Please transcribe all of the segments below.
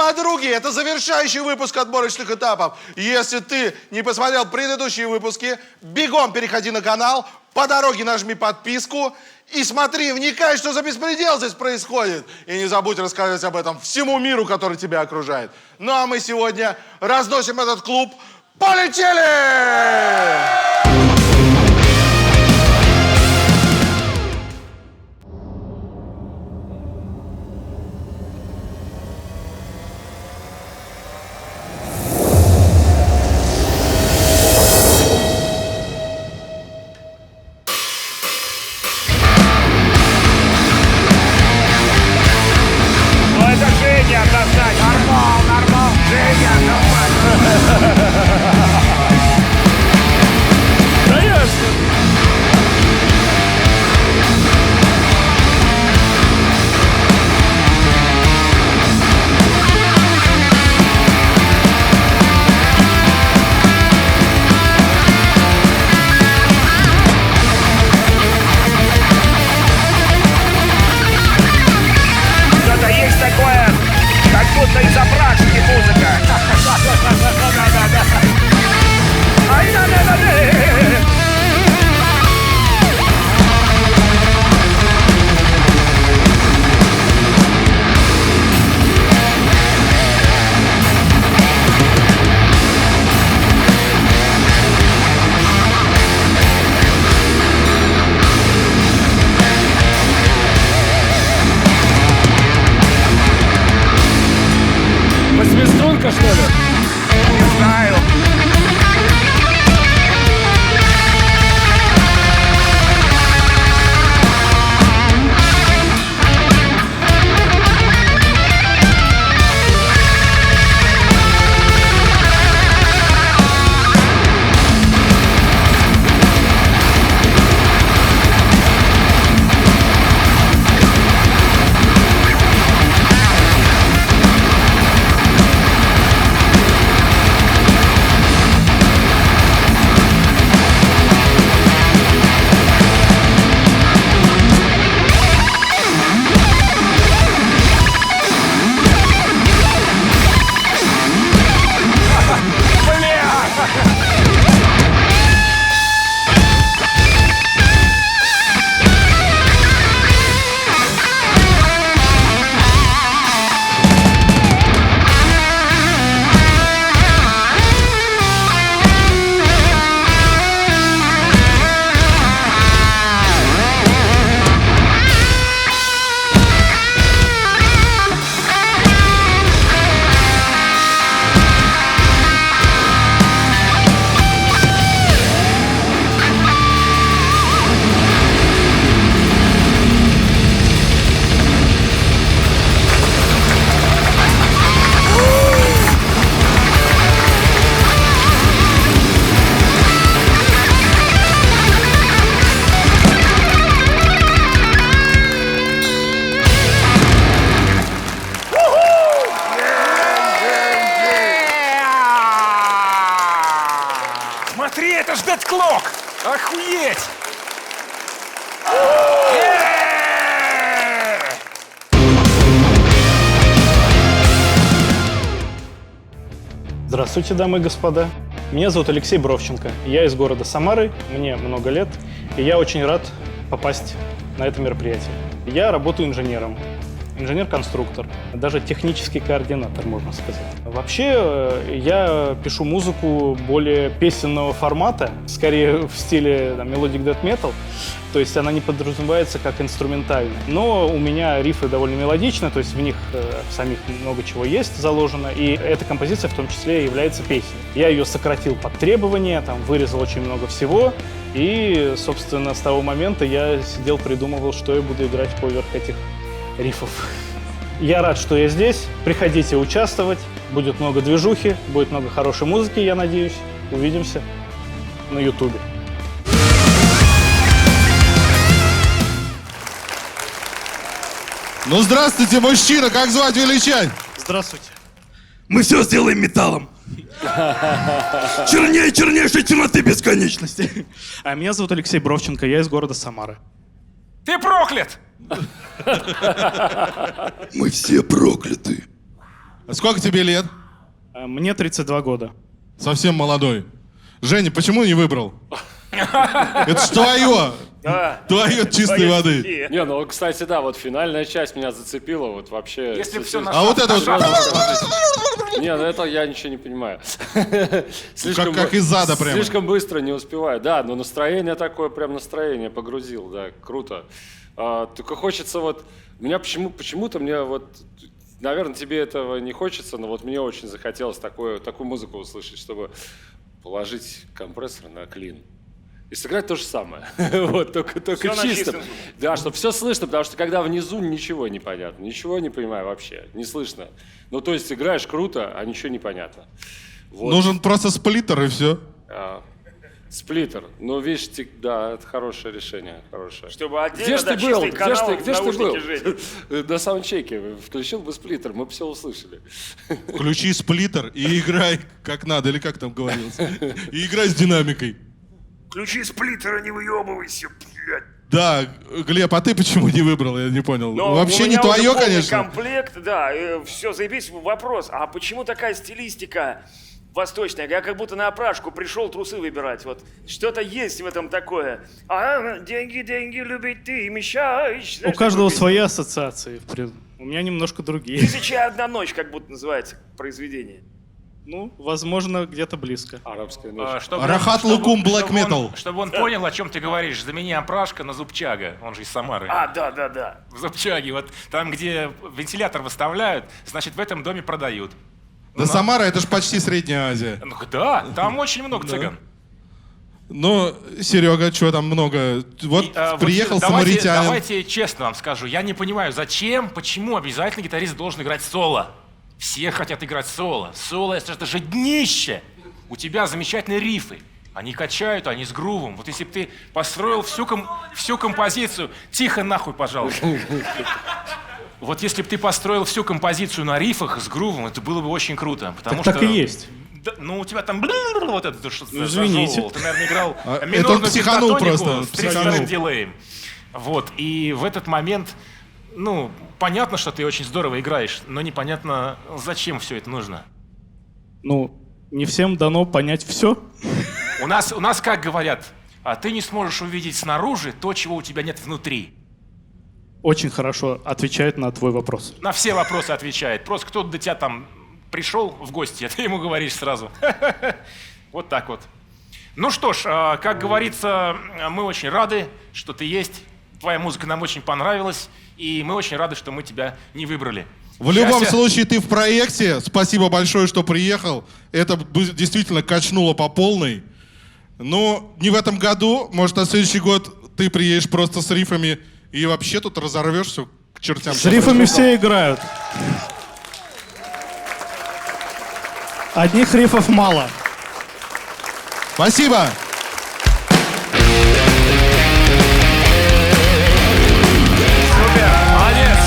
Подруги, это завершающий выпуск отборочных этапов. Если ты не посмотрел предыдущие выпуски, бегом переходи на канал, по дороге нажми подписку и смотри, вникай, что за беспредел здесь происходит. И не забудь рассказать об этом всему миру, который тебя окружает. Ну а мы сегодня разносим этот клуб. Полетели! Восьмиструнка, что ли? Не знаю. Смотри, это ж Dead Clock! Охуеть! Здравствуйте, дамы и господа. Меня зовут Алексей Бровченко. Я из города Самары, мне много лет, и я очень рад попасть на это мероприятие. Я работаю инженером. Инженер-конструктор, даже технический координатор, можно сказать. Вообще, я пишу музыку более песенного формата, скорее в стиле Melodic Death Metal, то есть она не подразумевается как инструментальная. Но у меня рифы довольно мелодичны, то есть в них самих много чего есть заложено, и эта композиция в том числе является песней. Я ее сократил под требования, там вырезал очень много всего, и, собственно, с того момента я сидел, придумывал, что я буду играть поверх этих рифов. Я рад, что я здесь. Приходите участвовать. Будет много движухи, будет много хорошей музыки, я надеюсь. Увидимся на Ютубе. Ну, здравствуйте, мужчина, как звать, величать? Здравствуйте. Мы все сделаем металлом. Чернее чернейшей темноты бесконечности. А меня зовут Алексей Бровченко, я из города Самары. Ты проклят! Мы все прокляты. Сколько тебе лет? Мне 32 года. Совсем молодой. Женя, почему не выбрал? Это ж твое. Твое чистой воды. Не, ну, кстати, да, вот финальная часть меня зацепила, вот вообще... Если бы все А вот это вот Не, ну это я ничего не понимаю. как из ада прямо. Слишком быстро не успеваю. Да, но настроение такое, прям настроение погрузил, да, круто. Только хочется вот... Меня почему-то мне вот... Наверное, тебе этого не хочется, но вот мне очень захотелось такую музыку услышать, чтобы положить компрессор на клин. И сыграть то же самое. Вот, только чисто. Да, чтобы все слышно, потому что когда внизу ничего не понятно, ничего не понимаю вообще, не слышно. Ну, то есть играешь круто, а ничего не понятно. Вот. Нужен просто сплиттер и все. Сплиттер. Ну, видишь, да, это хорошее решение, хорошее. Чтобы отдельно, Где ж ты был? Где ж ты был? Жить. На саундчеке включил бы сплиттер, мы бы все услышали. Включи сплиттер и играй как надо, или как там говорилось. И играй с динамикой. Включи сплиттер, не выебывайся, блядь. Да, Глеб, а ты почему не выбрал? Я не понял. Но Вообще у не меня твое, уже полный конечно. комплект, да, все, заебись. Вопрос, а почему такая стилистика восточная? Я как будто на опрашку пришел трусы выбирать. Вот что-то есть в этом такое. Деньги, любить ты мешаешь. У каждого свои ассоциации. У меня немножко другие. 1001 ночь, как будто называется произведение. Ну, возможно, где-то близко. Арабская ночь. Рахат Лукум Black Metal. Чтобы он понял, о чем ты говоришь. За меня Прашка на Зубчага, он же из Самары. Да. В Зубчаге, вот там, где вентилятор выставляют, значит, в этом доме продают. Да Самара, это же почти Средняя Азия. Ну да, там очень много цыган. Ну, Серега, что там много? Вот приехал самаритянин. Давайте честно вам скажу, я не понимаю, почему обязательно гитарист должен играть соло? Все хотят играть соло. Соло — это же днище. У тебя замечательные рифы. Они качают, они с грувом. Вот если бы ты построил всю композицию... Тихо нахуй, пожалуйста. Вот если бы ты построил всю композицию на рифах с грувом, это было бы очень круто. Потому что... Так и есть. Да, ну, у тебя там вот это что за извините. зажёл. Ты, наверное, играл Это он минорную психанул пентатонику просто, с психанул. 32-м дилеем. Вот, и в этот момент, ну, понятно, что ты очень здорово играешь, но непонятно, зачем все это нужно. Ну, не всем дано понять все. У нас как говорят, ты не сможешь увидеть снаружи то, чего у тебя нет внутри. Очень хорошо отвечает на твой вопрос. На все вопросы отвечает. Просто кто-то до тебя там пришел в гости, а ты ему говоришь сразу. Вот так вот. Ну что ж, как говорится, мы очень рады, что ты есть. Твоя музыка нам очень понравилась, и мы очень рады, что мы тебя не выбрали. В любом Счастья. случае, ты в проекте. Спасибо большое, что приехал. Это действительно качнуло по полной. Но не в этом году. Может, на следующий год ты приедешь просто с рифами и вообще тут разорвешь все к чертям. С рифами все играют. Одних рифов мало. Спасибо. Супер, молодец!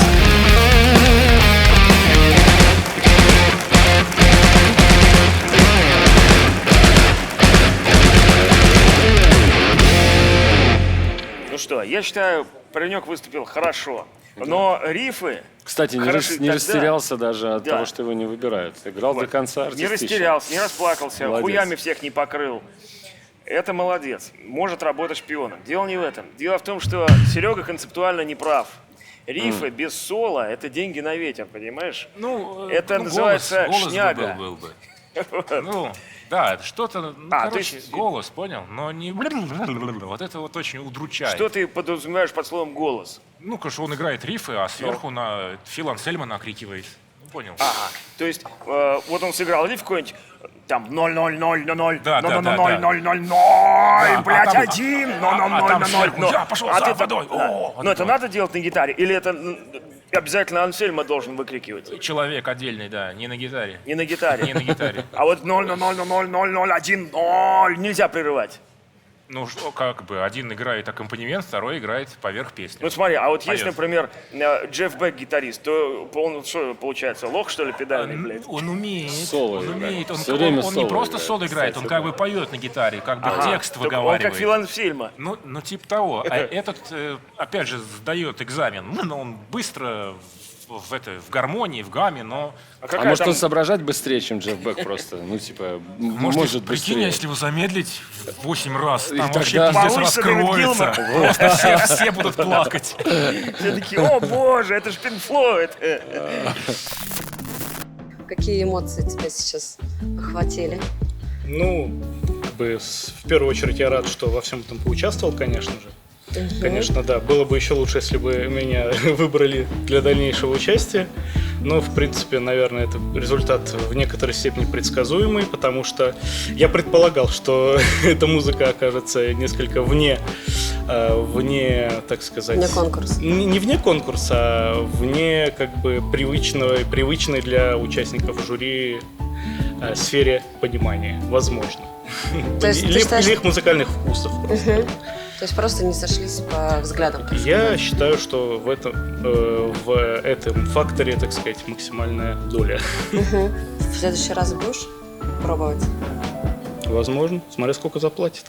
Ну что, я считаю, паренек выступил хорошо. Но рифы... Кстати, не хороши тогда. растерялся даже от Да. того, что его не выбирают. Играл до конца Не артистично. растерялся, не расплакался, Молодец. хуями всех не покрыл. Это молодец. Может работать шпионом. Дело не в этом. Дело в том, что Серега концептуально не прав. Рифы без соло — это деньги на ветер, понимаешь? Ну, Это ну, называется голос бы шняга. был бы. Ну, да, это что-то, ну, то короче, есть- голос, понял? Но не... Вот это вот очень удручает. Что ты подразумеваешь под словом «голос»? Ну, конечно, он играет рифы, а сверху на Фил Ансельма окрикивает. Ну, понял. Ага. То есть, вот он сыграл риф какой-нибудь, там 0-0-0-0-0, Да, да, да, да. 0-0-0-0, блядь, а там- один, а там сверху, 0-0-0-0. я пошел А за ты водой. да. О, вот Но это это надо делать на гитаре? Или это обязательно Ансельма должен выкрикивать? Человек отдельный, да, не на гитаре. Не на гитаре. Не на гитаре. А вот 0-0-0-0-0-0-1-0 нельзя прерывать. Ну, что, как бы, один играет аккомпанемент, второй играет поверх песни. Ну смотри, а вот есть, Поет. например, Джефф Бек гитарист, то он что получается, лох что ли педальный, блядь? Он умеет, Соло он играет. умеет, Всё время он не соло просто играет, соло играет, он кстати, как бы поет на гитаре, как бы Ага, текст только он выговаривает. как Фил Ансельма. Ну, типа того. А этот, опять же, сдает экзамен, но он быстро в гармонии, в гамме, но... А может он соображать быстрее, чем Джефф Бек просто? Ну, типа, может прикинь, быстрее. если его замедлить в 8 раз, И там вообще тогда- пиздец Получится Дэвид раскроется. Гилмор. Просто все будут плакать. Все такие, о боже, это ж Пинк Флойд. Какие эмоции тебя сейчас охватили? Ну, как бы, в первую очередь я рад, что во всем этом поучаствовал, конечно же. Конечно, да. Было бы еще лучше, если бы меня выбрали для дальнейшего участия. Но, в принципе, наверное, это результат в некоторой степени предсказуемый, потому что я предполагал, что эта музыка окажется несколько вне, так сказать... Вне конкурса. Не вне конкурса, а вне, как бы, привычной для участников жюри сфере понимания, возможно. То есть ты считаешь- Или их музыкальных вкусов просто. Мгм. То есть просто не сошлись по взглядам. так Я сказать. считаю, что в этом факторе, так сказать, максимальная доля. Мгм. В следующий раз будешь пробовать? Возможно, смотря сколько заплатит.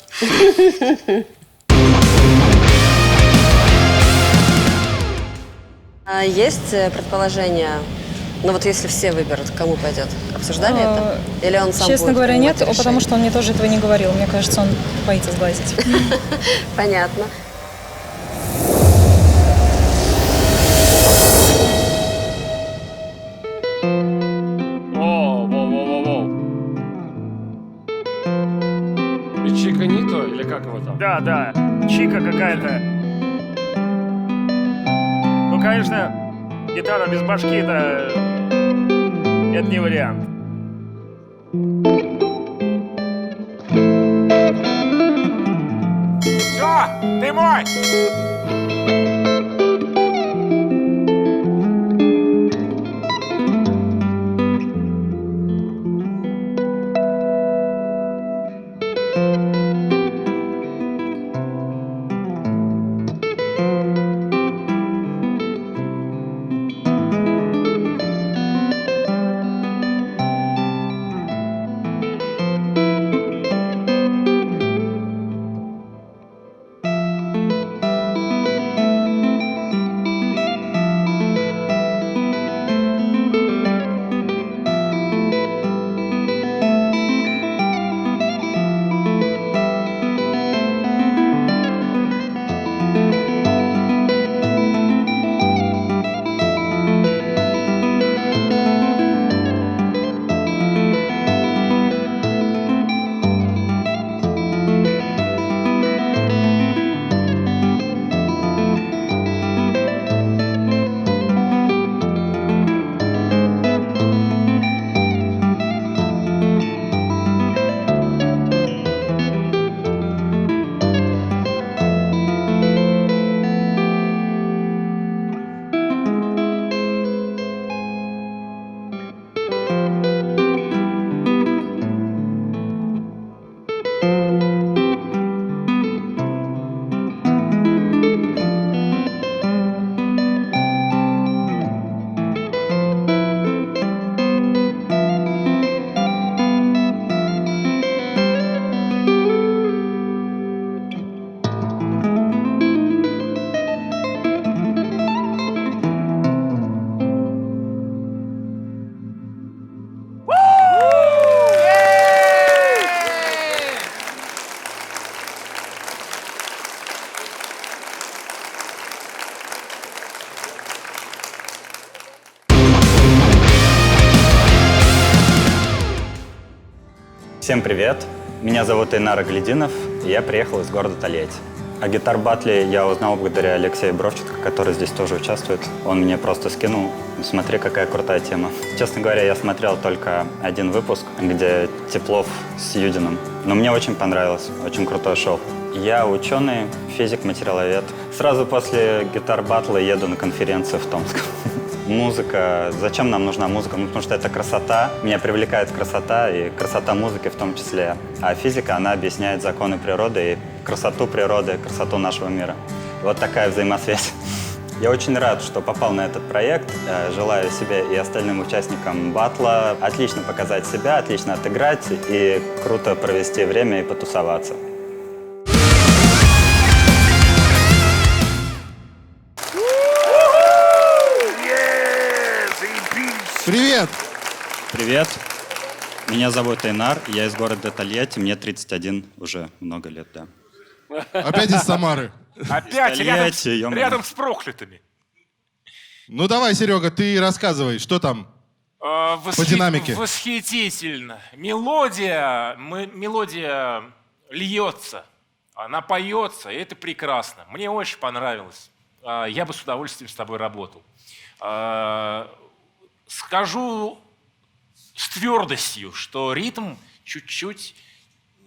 А есть предположение, ну вот если все выберут, кому пойдет? Обсуждали это? Или он сам Честно будет говоря, принимать нет, потому решение? что он мне тоже этого не говорил. Мне кажется, он боится сглазить. Понятно. Воу. И Чика Нито, или как его там? Да, чика какая-то. Ну, конечно, гитара без башки это не вариант. Все, ты мой! Всем привет! Меня зовут Эйнар Аглединов, и я приехал из города Тольятти. О гитар-баттле я узнал благодаря Алексею Бровченко, который здесь тоже участвует. Он мне просто скинул, смотри, какая крутая тема. Честно говоря, я смотрел только один выпуск, где Теплов с Юдиным. Но мне очень понравилось, очень крутой шоу. Я ученый, физик, материаловед. Сразу после гитар-баттла еду на конференцию в Томск. Музыка. Зачем нам нужна музыка? Ну, потому что это красота. Меня привлекает красота, и красота музыки в том числе. А физика, она объясняет законы природы и красоту природы, красоту нашего мира. Вот такая взаимосвязь. Я очень рад, что попал на этот проект. Желаю себе и остальным участникам батла отлично показать себя, отлично отыграть и круто провести время и потусоваться. Привет! Привет. Меня зовут Эйнар, я из города Тольятти, мне 31 уже много лет, да. Опять из Самары. Опять Тольятти, ё-моё. рядом с проклятыми. Ну давай, Серега, ты рассказывай, что там по динамике? Восхитительно. Мелодия льется, она поется, и это прекрасно. Мне очень понравилось. Я бы с удовольствием с тобой работал. Скажу с твердостью, что ритм чуть-чуть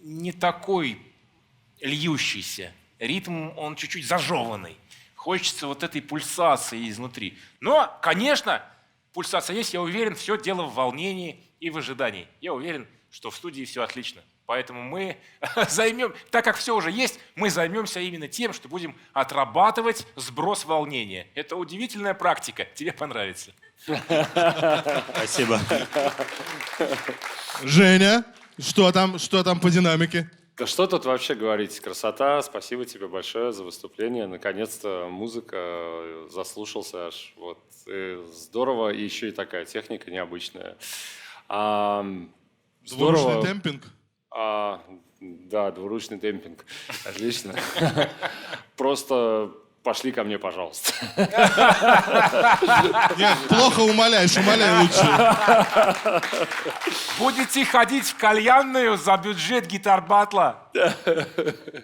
не такой льющийся. Ритм, он чуть-чуть зажеванный. Хочется вот этой пульсации изнутри. Но, конечно, пульсация есть, я уверен, все дело в волнении и в ожидании. Я уверен, что в студии все отлично. Поэтому мы так как все уже есть, мы займемся именно тем, что будем отрабатывать сброс волнения. Это удивительная практика, тебе понравится. Спасибо. Женя, что там по динамике? Да что тут вообще говорить? Красота. Спасибо тебе большое за выступление. Наконец-то музыка, заслушался аж. Вот. Здорово. И еще и такая техника необычная. Двуручный демпинг? Да, двуручный демпинг. Отлично. Просто пошли ко мне, пожалуйста. Нет, плохо умоляешь, умоляй лучше. Будете ходить в кальянную за бюджет гитар-батла.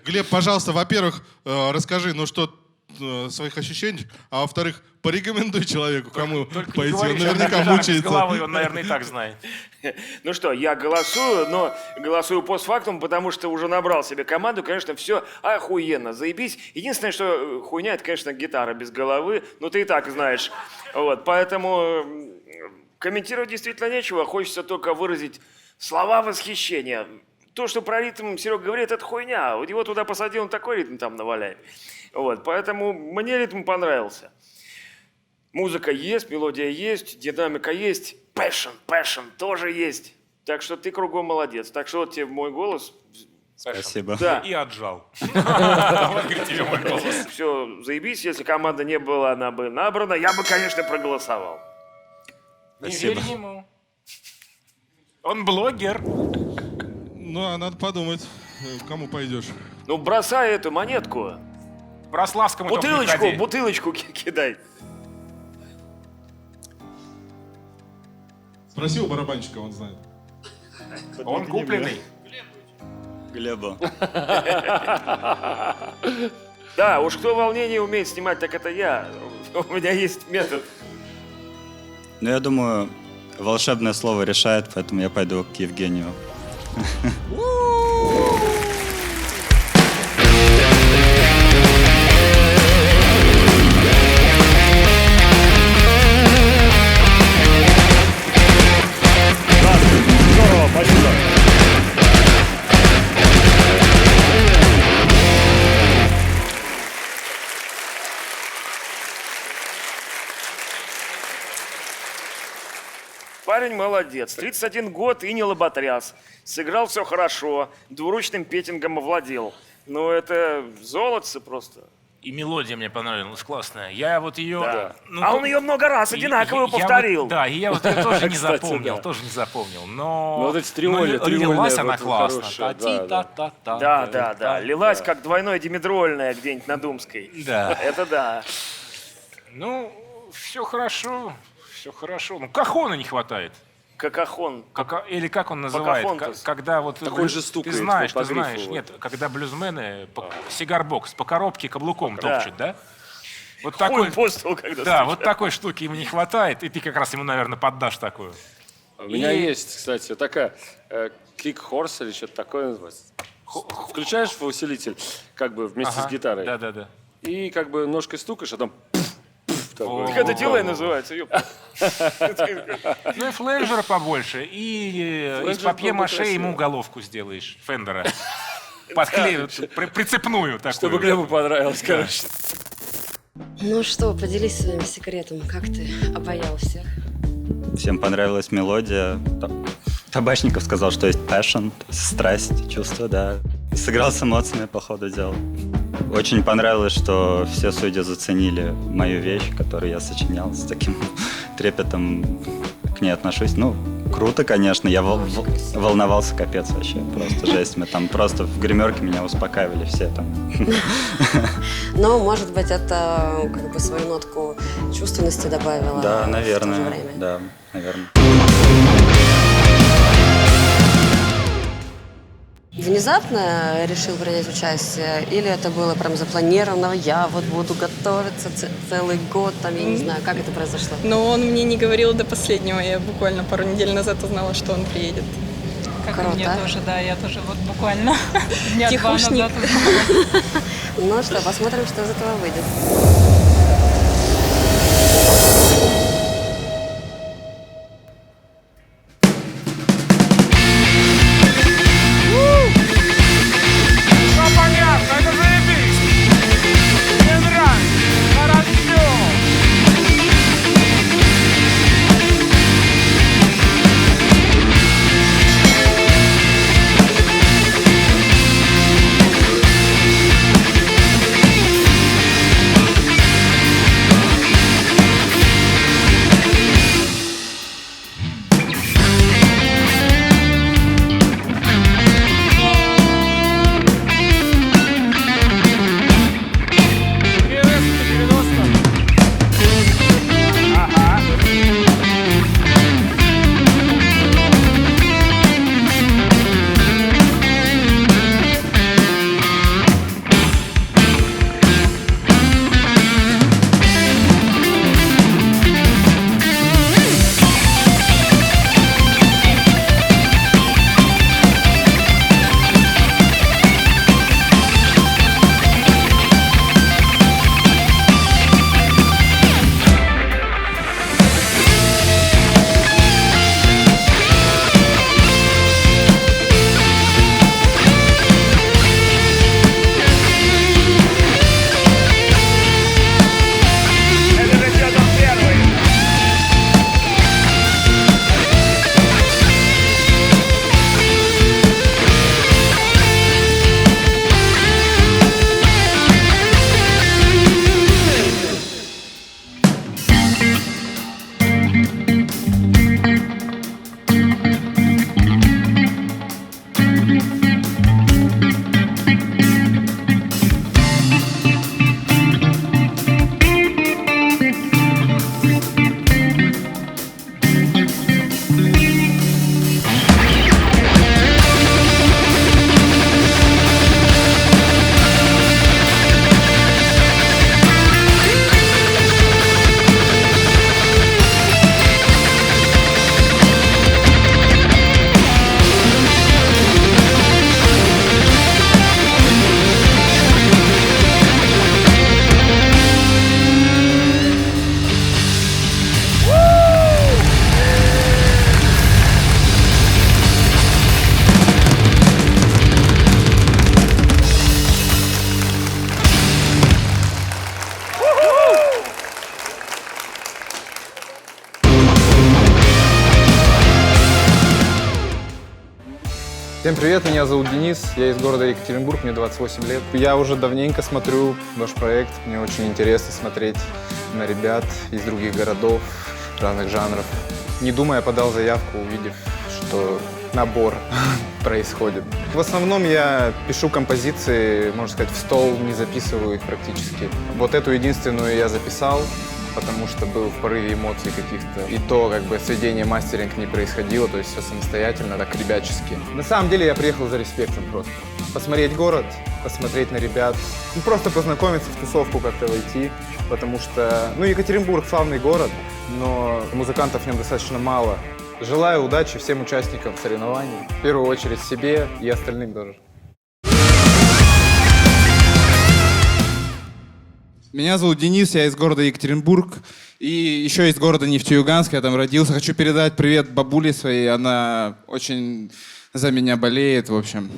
Глеб, пожалуйста, во-первых, расскажи, своих ощущений, а во-вторых, порекомендуй человеку, кому пойти. Он наверняка мучается. Головой он, наверное, и так знает. Ну что, я голосую, но голосую постфактум, потому что уже набрал себе команду. Конечно, все охуенно, заебись. Единственное, что хуйня, это, конечно, гитара без головы. Ну, ты и так знаешь. Вот, поэтому комментировать действительно нечего. Хочется только выразить слова восхищения. То, что про ритм Серега говорит, это хуйня. Вот его туда посади, он такой ритм там наваляет. Вот, поэтому мне ритм понравился. Музыка есть, мелодия есть, динамика есть, passion тоже есть. Так что ты кругом молодец. Так что вот тебе мой голос. Спасибо. Да. И отжал. Вот говорит тебе мой голос. Все, заебись. Если команда не была, она бы набрана, я бы, конечно, проголосовал. Не верь ему. Он блогер. Ну, а надо подумать, кому пойдешь. Ну, бросай эту монетку. Брославскому только не ходи. Бутылочку кидай. Спроси у барабанщика, он знает. Он купленный. Глеба. Да, уж кто волнение умеет снимать, так это я. У меня есть метод. Ну, я думаю, волшебное слово решает, поэтому я пойду к Евгению. Здорово, спасибо. Парень молодец. 31 год и не лоботряс. Сыграл все хорошо. Двуручным петингом овладел. Ну, это золотце просто. И мелодия мне понравилась, классная. Я вот ее... Да. Он ее много раз одинаково повторил. Да, и я вот ее тоже не Кстати, запомнил, да. тоже не запомнил. Но Ну, вот эти триольные, лилась она вот классно. хорошие, Да. Лилась как двойное димедрольное где-нибудь на Думской. Да. Это да. Ну, все хорошо, все хорошо. Ну, кахона не хватает. Какахон. Или как он называет? Покахонтас. Когда вот... Так он же стукает Ты знаешь, по ты знаешь. грифу. Нет, когда блюзмены сигарбокс по коробке каблуком Да. топчут, да? Вот Хуй такой... по столу, когда Да, стучат. вот такой штуки ему не хватает, и ты как раз ему, наверное, поддашь такую. У меня И- есть, кстати, такая кик-хорс или что-то такое называется. Включаешь в усилитель, как бы вместе Ага, с гитарой. Да. И как бы ножкой стукаешь, а там такое. Так это дилей называется, ёпта. Ну и фленджера побольше, и из Фленджер папье-маше красиво. ему головку сделаешь, Фендера. Подклею, прицепную такую. Чтобы Глебу понравилось, короче. Ну что, поделись своим секретом. Как ты обаял всех? Всем понравилась мелодия. Табачников сказал, что есть passion, то есть страсть, чувство, да. Сыграл с эмоциями по ходу дела. Очень понравилось, что все судьи заценили мою вещь, которую я сочинял с таким трепетом, к ней отношусь. Ну, круто, конечно. Я волновался капец вообще. Просто жесть. Мы там просто в гримерке меня успокаивали все там. Но, может быть, это как бы свою нотку чувственности добавило. Да, в то же наверное. время. Да, наверное. Внезапно решил принять участие? Или это было прям запланировано? Я вот буду готовиться целый год, там, я не знаю, как это произошло? Но он мне не говорил до последнего. Я буквально пару недель назад узнала, что он приедет. Как Круто. и мне тоже, да, я тоже вот буквально дня два Тихушник. назад узнала. Ну что, посмотрим, что из этого выйдет. Понятно, это заебись. Мне нравится. Хорошо. Всем привет, меня зовут Денис, я из города Екатеринбург, мне 28 лет. Я уже давненько смотрю ваш проект, мне очень интересно смотреть на ребят из других городов, разных жанров. Не думая, подал заявку, увидев, что набор происходит. В основном я пишу композиции, можно сказать, в стол, не записываю их практически. Вот эту единственную я записал, потому что был в порыве эмоций каких-то. И то, как бы, сведение, мастеринг не происходило, то есть все самостоятельно, так, ребячески. На самом деле я приехал за респектом просто. Посмотреть город, посмотреть на ребят, ну, просто познакомиться, в тусовку как-то войти, потому что, ну, Екатеринбург славный город, но музыкантов в нем достаточно мало. Желаю удачи всем участникам соревнований, в первую очередь себе и остальным тоже. Меня зовут Денис, я из города Екатеринбург и еще из города Нефтеюганск, я там родился. Хочу передать привет бабуле своей, она очень за меня болеет, в общем.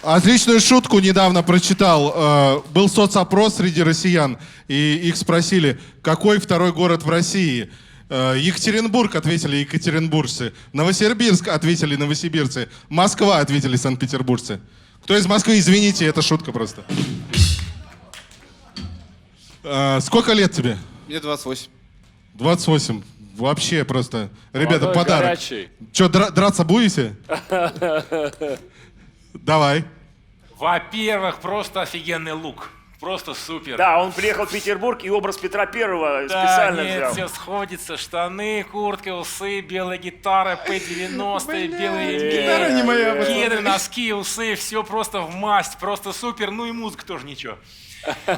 Отличную шутку недавно прочитал. Был соцопрос среди россиян, и их спросили, какой второй город в России. Екатеринбург, ответили екатеринбуржцы. Новосибирск, ответили новосибирцы. Москва, ответили санкт-петербуржцы. Кто из Москвы, извините, это шутка просто. Сколько лет тебе? Мне 28. 28. Вообще просто. Ребята, Молодой, подарок. горячий. Че, драться будете? Давай. Во-первых, просто офигенный лук. Просто супер. Да, он приехал в Петербург и образ Петра Первого Да, специально нет, взял. все сходится. Штаны, куртка, усы, белая гитара, P90, белые гитара не моя, кеды, носки, усы, все просто в масть, просто супер. Ну и музыка тоже ничего.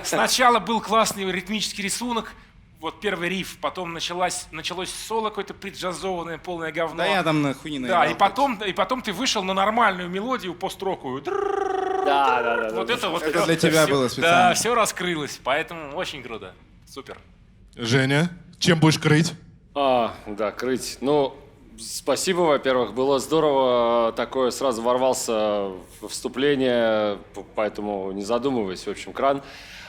Сначала был классный ритмический рисунок, вот первый риф, потом началось соло какое-то преджазованное, полное говно. Да я там на хуйне Да, наиграл. и потом ты вышел на нормальную мелодию построковую. Да. Вот это вот. Это для тебя всё- было специально. Да, все раскрылось, поэтому очень круто. Супер. Женя, чем будешь крыть? Да, крыть. Ну, спасибо, во-первых. Было здорово. Такое сразу ворвался в вступление, поэтому не задумываясь, в общем, кран.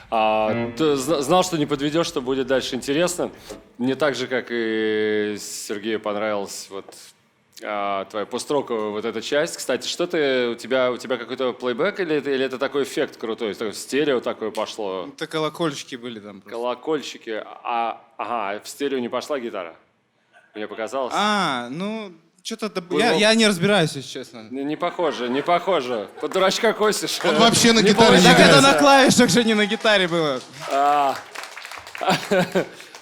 Ты знал, что не подведешь, что будет дальше интересно. Мне так же, как и Сергею, понравилась вот твоя построковая вот эта часть. Кстати, что у тебя какой-то плейбэк или это такой эффект крутой? Это стерео такое пошло? Это колокольчики были там. Просто. Колокольчики. Ага, в стерео не пошла гитара? Мне показалось. Ну, что-то... Я не разбираюсь, если честно. Не похоже. Под дурачка косишь. Он вообще на гитаре не Так это играет. на клавишах же, не на гитаре было.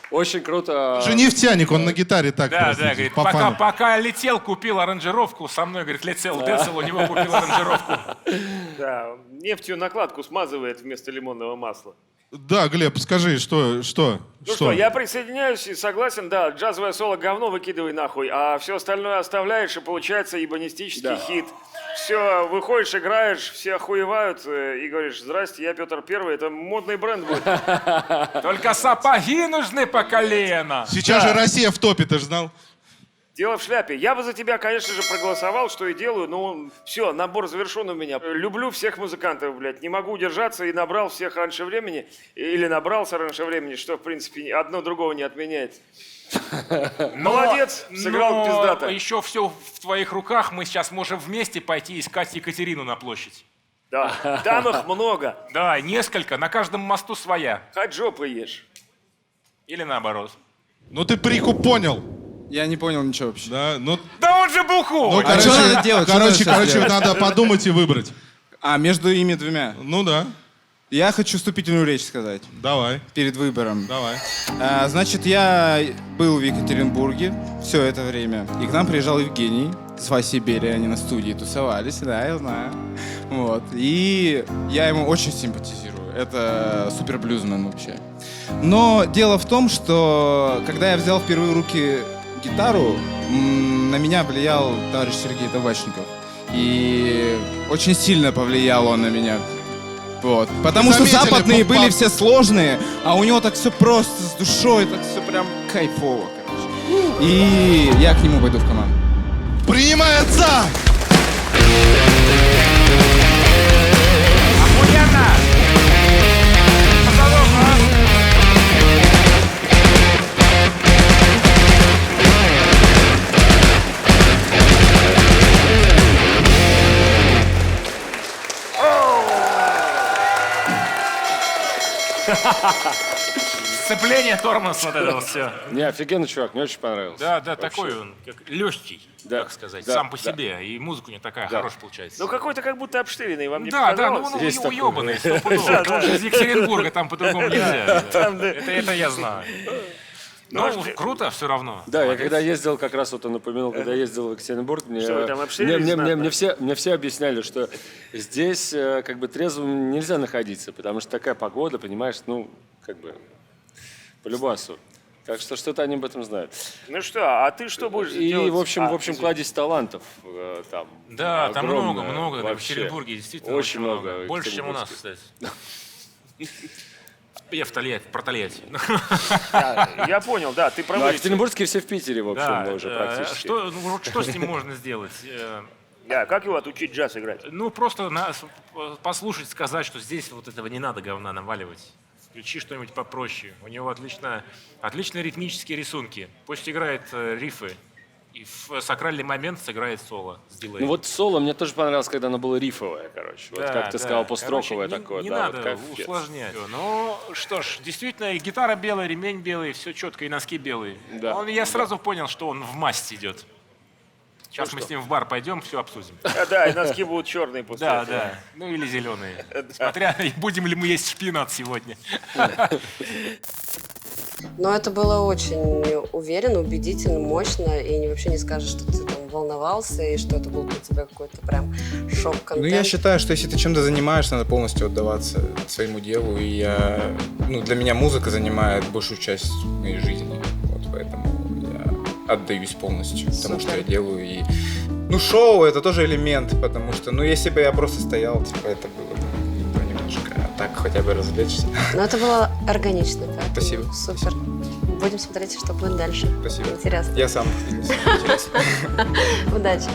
Очень круто. Же нефтяник, он на гитаре так Да, просто, говорит, по фану. пока летел, купил аранжировку, со мной, говорит, летел Децл, у него купил аранжировку. Да, нефтью накладку смазывает вместо лимонного масла. Да, Глеб, скажи, что? Ну что, я присоединяюсь и согласен, да, джазовое соло говно выкидывай нахуй, а все остальное оставляешь, и получается ебанистический хит. Все, выходишь, играешь, все охуевают и говоришь: здрасте, я Петр Первый, это модный бренд будет. Только сапоги нужны по колено. Сейчас же Россия в топе, ты же знал? Дело в шляпе. Я бы за тебя, конечно же, проголосовал, что и делаю, но все, набор завершен у меня. Люблю всех музыкантов, блядь, не могу удержаться и набрал всех раньше времени, или набрался раньше времени, что, в принципе, одно другого не отменяет. Молодец, сыграл пиздато. Еще все в твоих руках, мы сейчас можем вместе пойти искать Екатерину на площадь. Да, там их много. Да, несколько, на каждом мосту своя. Хоть жопы ешь. Или наоборот. Ну ты прику понял. Я не понял ничего вообще. Да, ну... Да он же бухой! Ну, А что надо делать? Что надо сейчас короче, делать? надо подумать и выбрать. Между ими двумя. Ну да. Я хочу вступительную речь сказать. Давай. Перед выбором. Давай. Значит, я был в Екатеринбурге все это время. И к нам приезжал Евгений с Васей Берия. Они на студии тусовались, да, я знаю. Вот. И я ему очень симпатизирую. Это суперблюзмен вообще. Но дело в том, что когда я взял впервые в руки гитару, на меня влиял товарищ Сергей Табачников. И очень сильно повлиял он на меня. Вот. Потому что заметили, западные были все сложные, а у него так все просто, с душой, так все прям кайфово, короче. И я к нему пойду в команду. Принимается! Охуенно! Сцепление, тормоз, вот это вот все. Не, офигенный чувак, мне очень понравился. Да, Вообще. такой он, как легкий, так сказать, да, сам по да. себе. И музыка у него такая хорошая получается. Ну какой-то как будто обштыренный, вам не Да, показалось? ну Есть такой. уебанный, стопудово. Он же из Екатеринбурга, там по-другому нельзя. Это я знаю. Ну, круто все равно. Да, я когда ездил, как раз вот он упомянул, когда ездил в Екатеринбург, Что вы там обширились мне все объясняли, что здесь как бы трезвым нельзя находиться, потому что такая погода, понимаешь, ну, как бы, по любасу. Так что что-то они об этом знают. Ну что, а ты что будешь делать? И, в общем, кладезь талантов там. Да, там огромная много. В вообще. Екатеринбурге действительно Очень много. Больше, чем у нас, кстати. Я про Тольятти. Я понял, да, ты Ну, а проводишь. екатеринбургские все в Питере, в общем, уже практически. Что с ним можно сделать? Да, как его отучить джаз играть? Ну, просто послушать, сказать, что здесь вот этого не надо говна наваливать. Включи что-нибудь попроще. У него отличные ритмические рисунки. Пусть играет рифы И в сакральный момент сыграет соло с дилеем. Ну вот соло мне тоже понравилось, когда оно было рифовое, короче. Вот Да, как ты да. сказал, построковое Короче, такое. Не да, надо вот кайфец. усложнять. Ну что ж, действительно, и гитара белая, ремень белый, все четко, и носки белые. Да. Я сразу понял, что он в масть идет. Сейчас мы с ним в бар пойдем, все обсудим. Да, и носки будут черные после Да, этого. да. Ну или зеленые. Смотря, будем ли мы есть шпинат сегодня. Но это было очень уверенно, убедительно, мощно, и вообще не скажешь, что ты там волновался, и что это был для тебя какой-то прям шок-контент. Ну, я считаю, что если ты чем-то занимаешься, надо полностью отдаваться своему делу, и для меня музыка занимает большую часть моей жизни, вот, поэтому я отдаюсь полностью тому, что я делаю, и шоу — это тоже элемент, потому что, если бы я просто стоял, это было бы немножко, а так хотя бы развлечься. Но это было органично, поэтому Спасибо. супер. Будем смотреть, что будет дальше. Спасибо. Интересно. Я сам интересно. Удачи.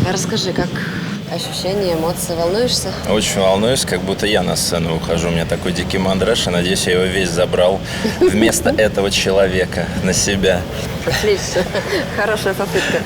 Расскажи, как ощущения, эмоции, волнуешься? Очень волнуюсь, как будто я на сцену ухожу. У меня такой дикий мандраж, и надеюсь, я его весь забрал вместо этого человека на себя. Отлично. Хорошая попытка.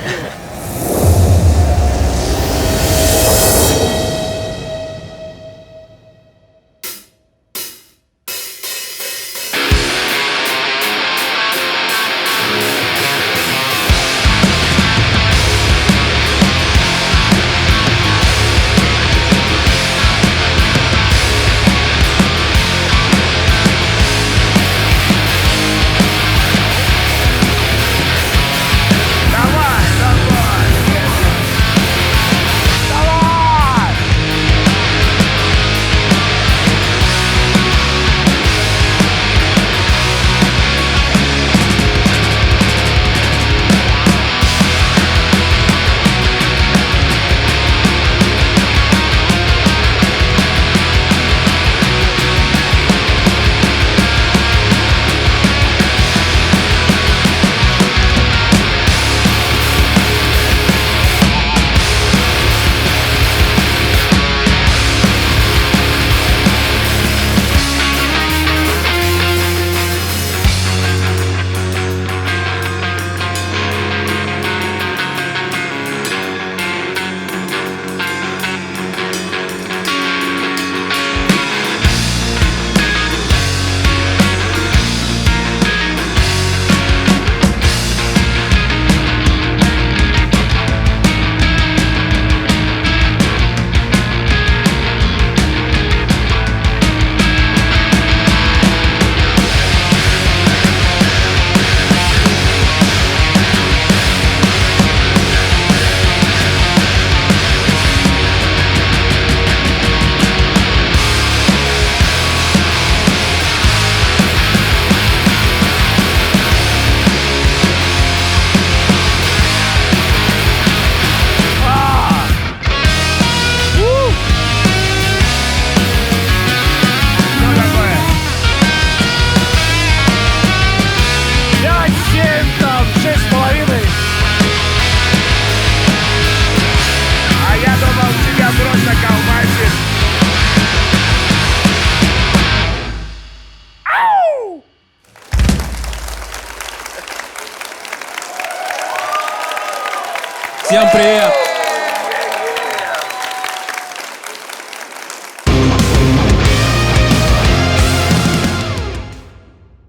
Всем привет!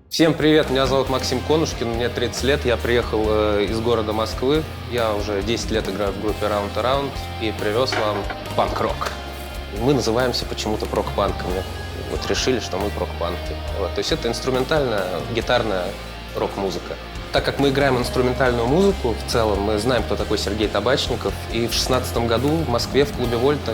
Всем привет, меня зовут Максим Конушкин, мне 30 лет, я приехал из города Москвы. Я уже 10 лет играю в группе Round Around и привез вам панк-рок. Мы называемся почему-то прок-панками. Вот решили, что мы прок-панки. Вот. То есть это инструментальная, гитарная рок-музыка. Так как мы играем инструментальную музыку, в целом мы знаем, кто такой Сергей Табачников, и в 2016 году в Москве в клубе «Вольта»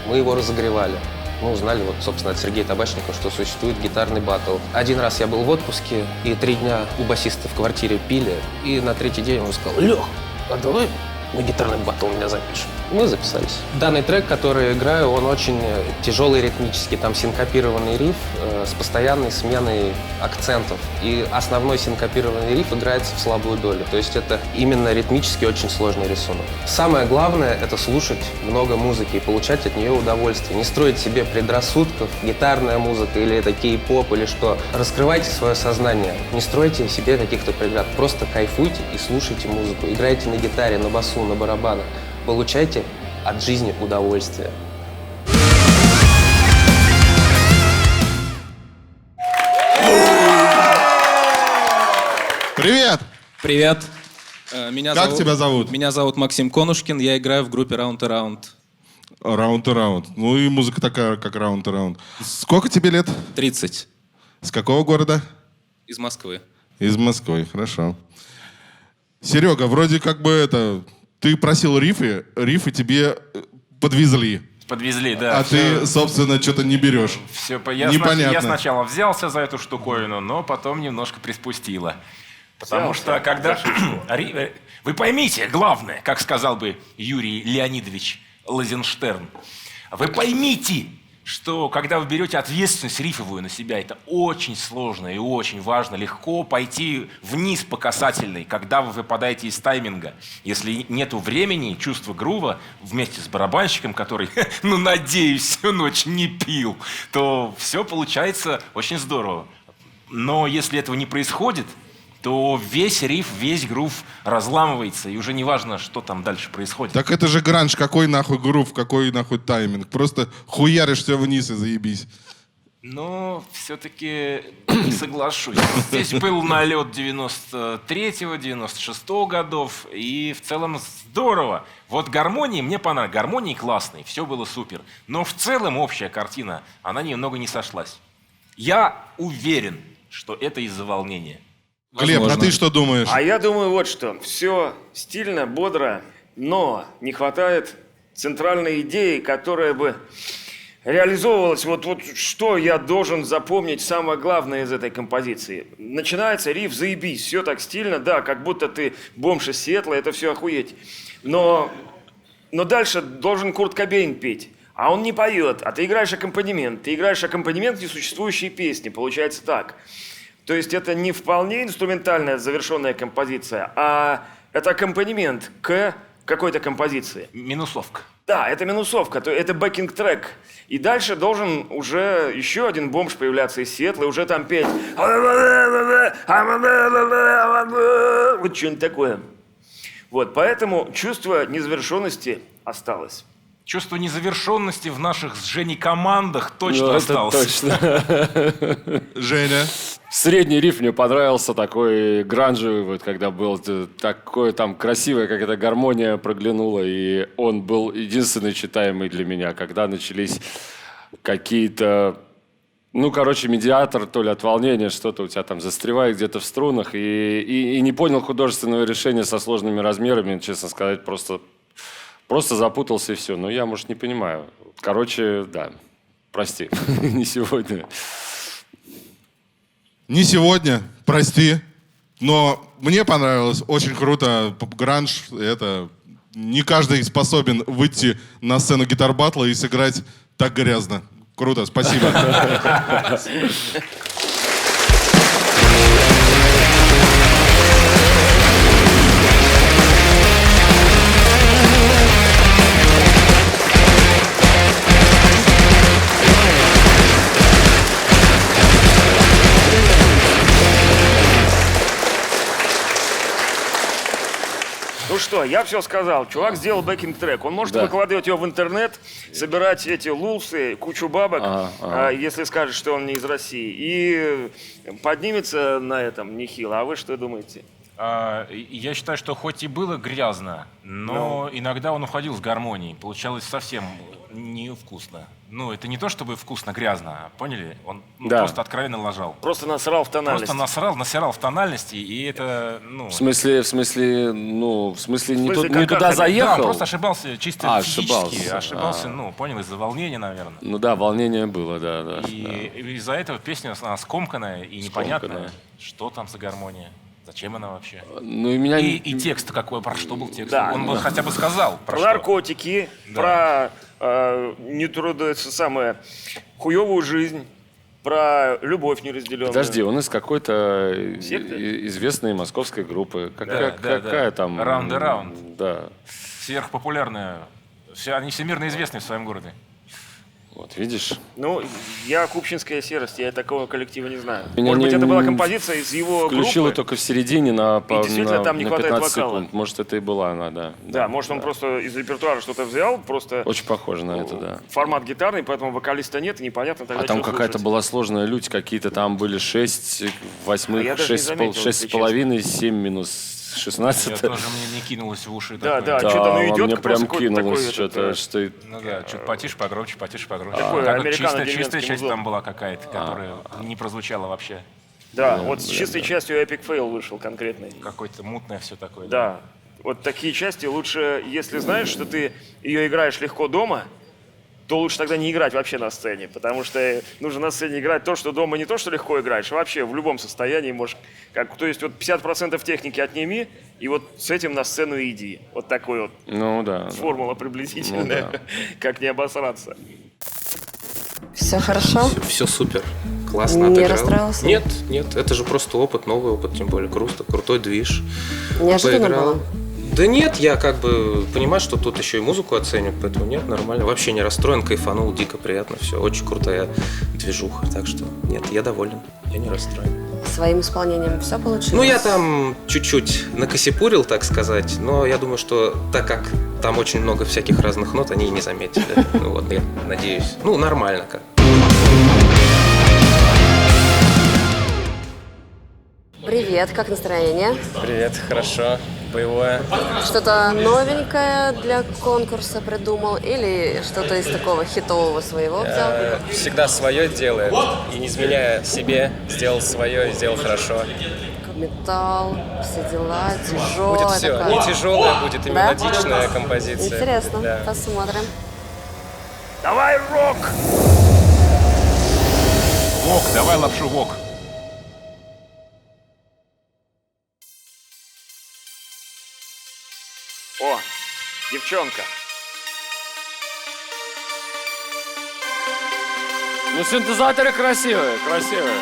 мы его разогревали. Мы узнали, вот, собственно, от Сергея Табачникова, что существует гитарный баттл. Один раз я был в отпуске, и 3 дня у басиста в квартире пили, и на 3-й день он сказал: «Лёх, а давай на гитарный батл меня запишем. Мы записались. Данный трек, который играю, он очень тяжелый ритмический. Там синкопированный риф с постоянной сменой акцентов. И основной синкопированный риф играется в слабую долю. То есть это именно ритмически очень сложный рисунок. Самое главное — это слушать много музыки и получать от нее удовольствие. Не строить себе предрассудков, гитарная музыка или это кей-поп или что. Раскрывайте свое сознание. Не стройте себе каких-то преград. Просто кайфуйте и слушайте музыку. Играйте на гитаре, на басу, на барабанах. Получайте от жизни удовольствие. Привет! Привет. Как тебя зовут? Меня зовут Максим Конушкин, я играю в группе Round Around. Round Around. Ну и музыка такая, как Round Around. Сколько тебе лет? 30. С какого города? Из Москвы. Из Москвы, хорошо. Серега, вроде как бы ты просил рифы тебе подвезли. Подвезли, да. А ты, собственно, что-то не берешь. Все, Непонятно. я сначала взялся за эту штуковину, но потом немножко приспустило. Потому что когда... Вы поймите, главное, как сказал бы Юрий Леонидович Лазенштерн, вы поймите, что когда вы берете ответственность рифовую на себя, это очень сложно и очень важно. Легко пойти вниз по касательной, когда вы выпадаете из тайминга. Если нету времени, чувства грува вместе с барабанщиком, который, ну, надеюсь, всю ночь не пил, то все получается очень здорово. Но если этого не происходит, то весь риф, весь грув разламывается, и уже не важно, что там дальше происходит. Так это же гранж, какой нахуй грув, какой нахуй тайминг. Просто хуяришь все вниз и заебись. Но все-таки не соглашусь. Здесь был налет 93-го, 96-го годов, и в целом здорово. Вот гармонии мне понравилось, гармонии классные, все было супер. Но в целом общая картина, она немного не сошлась. Я уверен, что это из-за волнения. Глеб, а ты что думаешь? А я думаю вот что. Все стильно, бодро, но не хватает центральной идеи, которая бы реализовывалась. Вот что я должен запомнить самое главное из этой композиции. Начинается риф, заебись, все так стильно, да, как будто ты бомж из Сиэтла, это все охуеть. Но дальше должен Курт Кобейн петь. А он не поет, а ты играешь аккомпанемент. Ты играешь аккомпанемент несуществующей песни, получается так. То есть это не вполне инструментальная завершенная композиция, а это аккомпанемент к какой-то композиции. Минусовка. Да, это минусовка, это бэкинг-трек. И дальше должен уже еще один бомж появляться из Сиэтла и уже там петь. Вот что-нибудь такое. Вот, поэтому чувство незавершенности осталось. Чувство незавершенности в наших с Женей командах точно осталось. Точно. Женя? Средний риф мне понравился, такой гранжевый, вот когда был такой там красивый, как эта гармония проглянула, и он был единственный читаемый для меня, когда начались какие-то, медиатор, то ли от волнения, что-то у тебя там застревает где-то в струнах, и не понял художественного решения со сложными размерами, честно сказать, просто запутался и все. Но я, может, не понимаю. Короче, да, прости, не сегодня. Не сегодня, прости, но мне понравилось, очень круто, гранж, это не каждый способен выйти на сцену гитар-баттла и сыграть так грязно. Круто, спасибо. Ну что, я все сказал. Чувак сделал бэкинг-трек. Он может выкладывать его в интернет, собирать эти лулсы, кучу бабок, если скажет, что он не из России. И поднимется на этом нехило. А вы что думаете? Я считаю, что хоть и было грязно, но иногда он уходил с гармонией. Получалось совсем невкусно. Ну, это не то, чтобы вкусно-грязно, поняли? Он просто откровенно лажал. Просто насрал в тональности. Просто насирал в тональности, и это, В смысле, не туда заехал? Да, просто ошибался чисто физически. Ошибался, понял, из-за волнения, наверное. Ну да, волнение было, да. И из-за этого песня, она скомканная и непонятная. Что там за гармония? Зачем она вообще? Ну, и меня... И текст какой, про что был текст? Да. Он бы хотя бы сказал. Про что. наркотики, Да. про хуевую жизнь, про любовь неразделенную. Подожди, он из какой-то Секты? известной московской группы. Да, Какая там? Round the Round. Да. Сверхпопулярная. Они всемирно известны в своем городе. Вот, видишь? Ну, я Купчинская серость, я такого коллектива не знаю. Меня Может быть, не- это была композиция из его Включила группы? только в середине на действительно там не на хватает 15 вокала. секунд. Может, это и была она, да. Да, может, он просто из репертуара что-то взял, просто Очень похоже на это, да. формат гитарный, поэтому вокалиста нет, и непонятно тогда, А там что какая-то слушать. была сложная лють, какие-то там были 6 А я восьмых, даже не 6 заметил, с если половиной, 7 минус 16. Я тоже мне не кинулось в уши. Да, такое. да, что-то оно идет, мне как прям просто какой-то кинулось такой что-то, этот, что... Ну да, чуть потише, погромче, потише, погромче. Такой Как американо-деревенский чистая часть музон. там была какая-то, которая не прозвучала вообще. Да, вот с чистой частью Epic Fail вышел конкретный. Какое-то мутное все такое. Да. Вот такие части лучше, если знаешь, что ты ее играешь легко дома, то лучше тогда не играть вообще на сцене, потому что нужно на сцене играть то, что дома не то, что легко играешь, а вообще в любом состоянии можешь... То есть вот 50% техники отними, и вот с этим на сцену и иди. Вот такой вот Ну да. формула приблизительная, Ну да. как не обосраться. Все хорошо? Все супер. Классно Не отыграл. расстроился? Нет, это же просто опыт, новый опыт, тем более крутой движ. Неожиданно Поиграл. было? Да нет, я как бы понимаю, что тут еще и музыку оценят, поэтому нет, нормально. Вообще не расстроен, кайфанул, дико приятно, все. Очень крутая движуха, так что нет, я доволен, я не расстроен. Своим исполнением все получилось? Ну, я там чуть-чуть накосипурил, так сказать, но я думаю, что так как там очень много всяких разных нот, они и не заметили. Ну вот, я надеюсь. Ну, нормально как. Привет, как настроение? Привет, хорошо, боевое. Что-то новенькое для конкурса придумал или что-то из такого хитового своего взял? Всегда свое делает и не изменяя себе, сделал свое и сделал хорошо. Металл, все дела, тяжелое. Будет все, такое. и тяжелая будет, и Да? мелодичная композиция. Интересно, Да. посмотрим. Давай рок! Вок, давай лапшу вок. О, девчонка. Ну, синтезаторы красивые, красивые.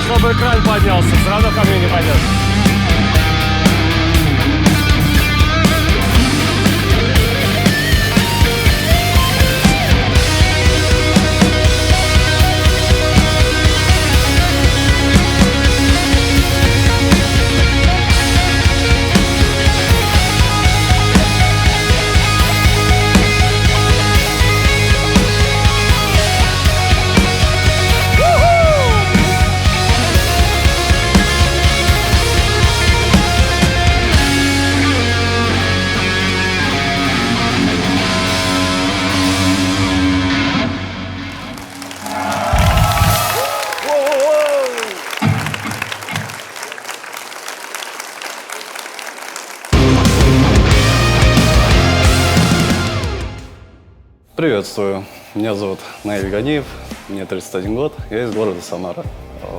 Чтобы экран поднялся, все равно ко мне не пойдет. Приветствую. Меня зовут Наиль Ганиев, мне 31 год, я из города Самара.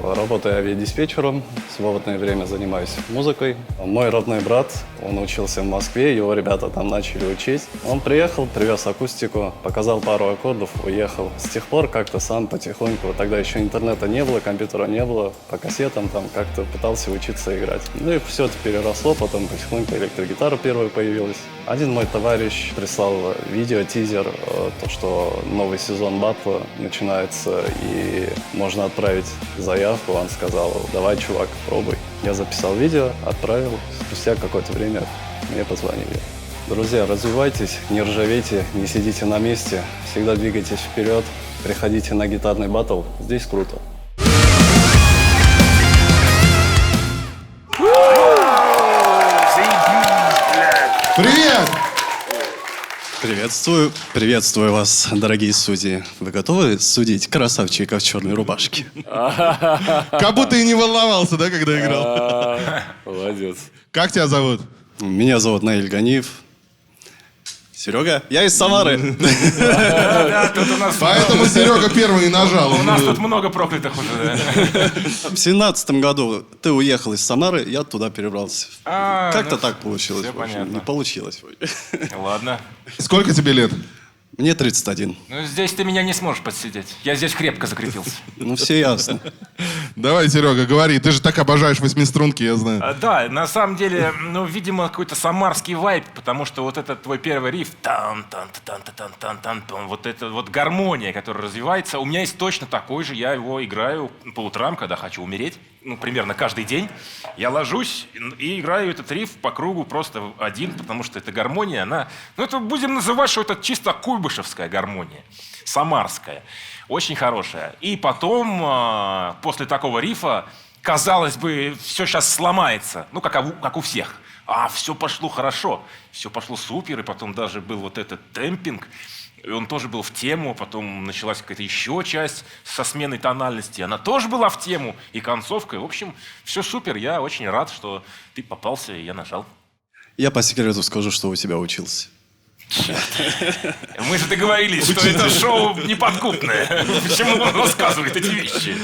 Работаю авиадиспетчером, в свободное время занимаюсь музыкой. Мой родной брат, он учился в Москве, его ребята там начали учить. Он приехал, привез акустику, показал пару аккордов, уехал. С тех пор как-то сам потихоньку, тогда еще интернета не было, компьютера не было, по кассетам там как-то пытался учиться играть. Ну и все это переросло, потом потихоньку электрогитара первая появилась. Один мой товарищ прислал видео, тизер, то, что новый сезон батла начинается и можно отправить заявку. Он сказал: давай, чувак, пробуй. Я записал видео, отправил. Спустя какое-то время мне позвонили. Друзья, развивайтесь, не ржавейте, не сидите на месте, всегда двигайтесь вперед, приходите на гитарный баттл, здесь круто. Привет! Приветствую вас, дорогие судьи. Вы готовы судить красавчика в черной рубашке? Как будто и не волновался, да, когда играл? Молодец. Как тебя зовут? Меня зовут Наиль Ганиев. Серега, я из Самары. Поэтому Серега первый и нажал. У нас тут много проклятых уже. В 17-м году ты уехал из Самары, я туда перебрался. Как-то так получилось. Все понятно. Не получилось. Ладно. Сколько тебе лет? Мне 31. Ну, здесь ты меня не сможешь подсидеть. Я здесь крепко закрепился. Ну, все ясно. Давай, Серега, говори. Ты же так обожаешь восьмиструнки, я знаю. Да, на самом деле, ну, видимо, какой-то самарский вайб, потому что вот этот твой первый риф, вот эта вот гармония, которая развивается, у меня есть точно такой же, я его играю по утрам, когда хочу умереть, ну, примерно каждый день. Я ложусь и играю этот риф по кругу просто один, потому что эта гармония, она, ну, это будем называть, что это чисто куйбышевская гармония, самарская. Очень хорошая. И потом, после такого рифа, казалось бы, все сейчас сломается. Ну, как у всех. А все пошло хорошо. Все пошло супер. И потом даже был вот этот темпинг. И он тоже был в тему. Потом началась какая-то еще часть со сменой тональности. Она тоже была в тему. И концовка. В общем, все супер. Я очень рад, что ты попался, и я нажал. Я по секрету скажу, что у тебя учился. Мы же договорились, что это шоу неподкупное. Почему он рассказывает эти вещи?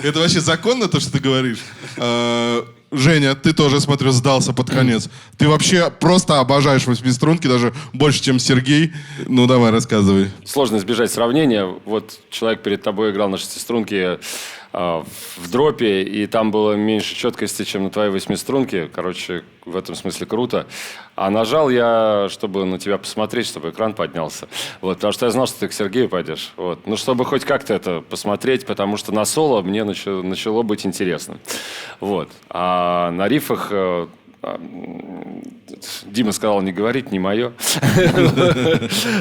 Это вообще законно, то, что ты говоришь? Женя, ты тоже, смотрю, сдался под конец. Ты вообще просто обожаешь восьмиструнки, даже больше, чем Сергей. Ну, давай, рассказывай. Сложно избежать сравнения. Вот человек перед тобой играл на шестиструнке в дропе, и там было меньше четкости, чем на твоей восьмиструнке. Короче, в этом смысле круто. А нажал я, чтобы на тебя посмотреть, чтобы экран поднялся. Вот, потому что я знал, что ты к Сергею пойдешь. Вот. Ну, чтобы хоть как-то это посмотреть, потому что на соло мне начало быть интересно. Вот. А на рифах... Дима сказал не говорить, не мое.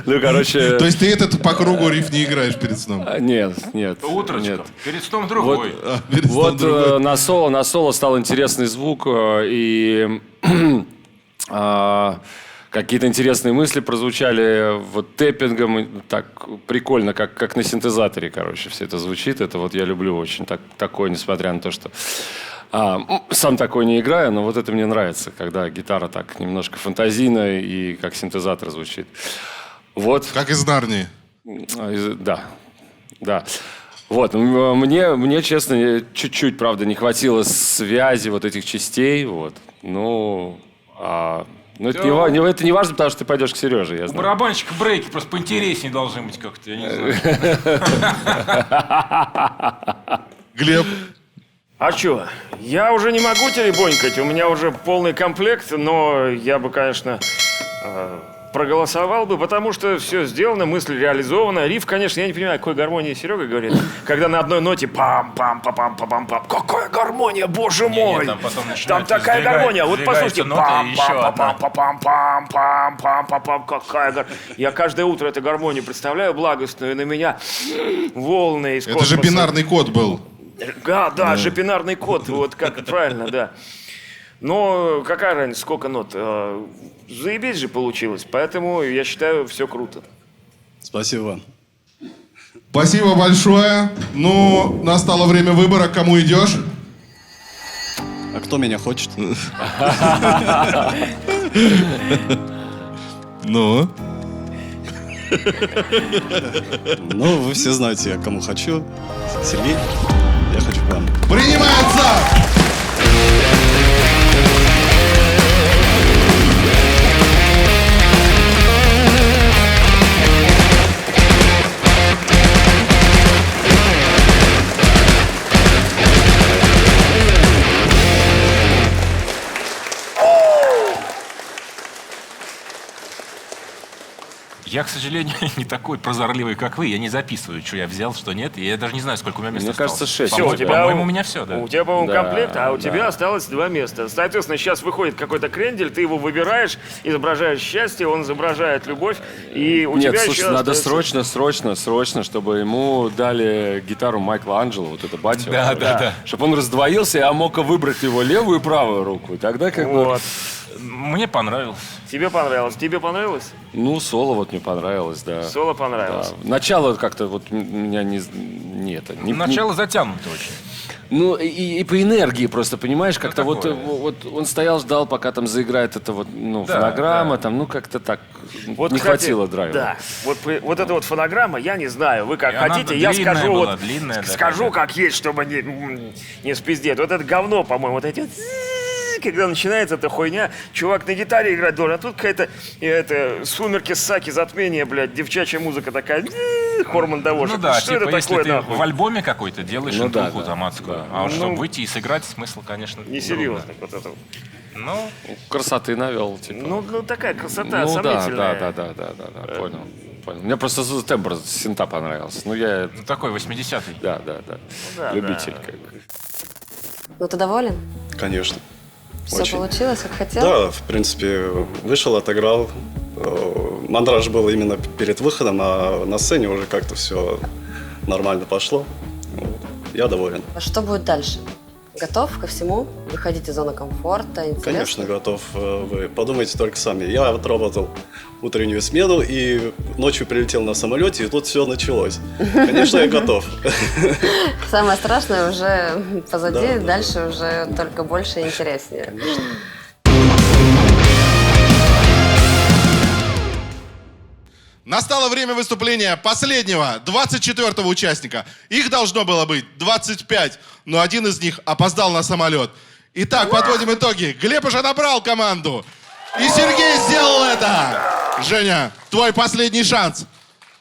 Ну, короче... То есть ты этот по кругу риф не играешь перед сном? Нет. Утрочком. Перед сном другой. Вот на соло стал интересный звук, и какие-то интересные мысли прозвучали. Вот тэппингом так прикольно, как на синтезаторе, короче, все это звучит. Это вот я люблю очень такое, несмотря на то, что... сам такой не играю, но вот это мне нравится, когда гитара так немножко фантазийная и как синтезатор звучит. Вот. Как из Нарнии. Да. Вот. Мне, честно, чуть-чуть, правда, не хватило связи вот этих частей. Вот. Ну, это не важно, потому что ты пойдешь к Сереже, я У знаю. барабанщика брейки просто поинтереснее должны быть как-то, я не знаю. Глеб. А чё, я уже не могу теребонькать, у меня уже полный комплект, но я бы, конечно, проголосовал бы, потому что все сделано, мысль реализована. Риф, конечно, я не понимаю, о какой гармонии Серега говорит, когда на одной ноте пам-пам-пам-пам-пам-пам. Какая гармония, боже мой! Там такая гармония, вот послушайте, пам-пам-пам-пам-пам-пам-пам-пам-пам. Какая гармония. Я каждое утро эту гармонию представляю благостную, и на меня волны из космоса. Это же бинарный код был. Да, же бинарный код, вот как правильно, да. Но какая разница, сколько нот? Заебись же получилось, поэтому я считаю, все круто. Спасибо вам. Спасибо большое. Ну, настало время выбора, к кому идешь? А кто меня хочет? Ну? Ну, вы все знаете, я кому хочу. Сергей, я хочу к вам. Принимается! Я, к сожалению, не такой прозорливый, как вы. Я не записываю, что я взял, что нет. И я даже не знаю, сколько у меня мест Мне осталось. кажется, 6. Все, у тебя, По-моему, у меня все, да. У тебя, по-моему, Да, комплект, а у да. тебя осталось 2 места. Соответственно, сейчас выходит какой-то крендель, ты его выбираешь, изображаешь счастье, он изображает любовь, и у Нет, тебя слушай, еще надо остается- срочно, чтобы ему дали гитару Майкла Анджело, вот это батя. Да, да. Чтобы он раздвоился, я мог выиграть его левую и правую руку. И тогда как бы... Вот. Мне понравилось. Тебе понравилось? Тебе понравилось? Ну, соло вот мне понравилось, да. Соло понравилось. Да. Начало как-то вот меня не Начало затянуто очень. Ну, и по энергии просто, понимаешь, как-то такое. вот он стоял, ждал, пока там заиграет это вот, ну, Да, фонограмма, да. там, ну, как-то так, Вот, не кстати, хватило драйва. Да, вот эта вот фонограмма, я не знаю, вы как И она хотите, я длинная скажу, была, вот, длинная скажу такая. как есть, чтобы не спиздеть. Вот это говно, по-моему, вот эти вот когда начинается эта хуйня, чувак на гитаре играть должен, а тут какая-то сумерки, саки, затмение, блядь, девчачья музыка такая, хор мандавошек. Ну да, что типа, это если такое, ты нахуй? в альбоме какой-то делаешь Ну да, интруху да, там адскую. да. А вот Ну, чтобы выйти и сыграть, смысл, конечно, Несерьезно вот это. Ну, Красоты навел, типа. Ну, такая красота Ну, сомнительная. да, понял. Мне просто тембр синта понравился. Ну, я... ну, такой 80-й. Да. да, Любитель. да. Как бы. Ну ты доволен? Конечно. Все Очень. получилось, как хотел? Да, в принципе, вышел, отыграл. Мандраж был именно перед выходом, а на сцене уже как-то все нормально пошло. Вот. Я доволен. А что будет дальше? Готов ко всему? Выходить из зоны комфорта? Интересно? Конечно, готов. Вы подумайте только сами. Я вот работал утреннюю смену и ночью прилетел на самолете, и тут все началось. Конечно, я готов. Самое страшное уже позади, Да, да, дальше уже только больше и интереснее. Настало время выступления последнего, 24-го участника. Их должно было быть 25, но один из них опоздал на самолет. Итак, подводим итоги. Глеб уже набрал команду. И Сергей сделал это. Женя, твой последний шанс.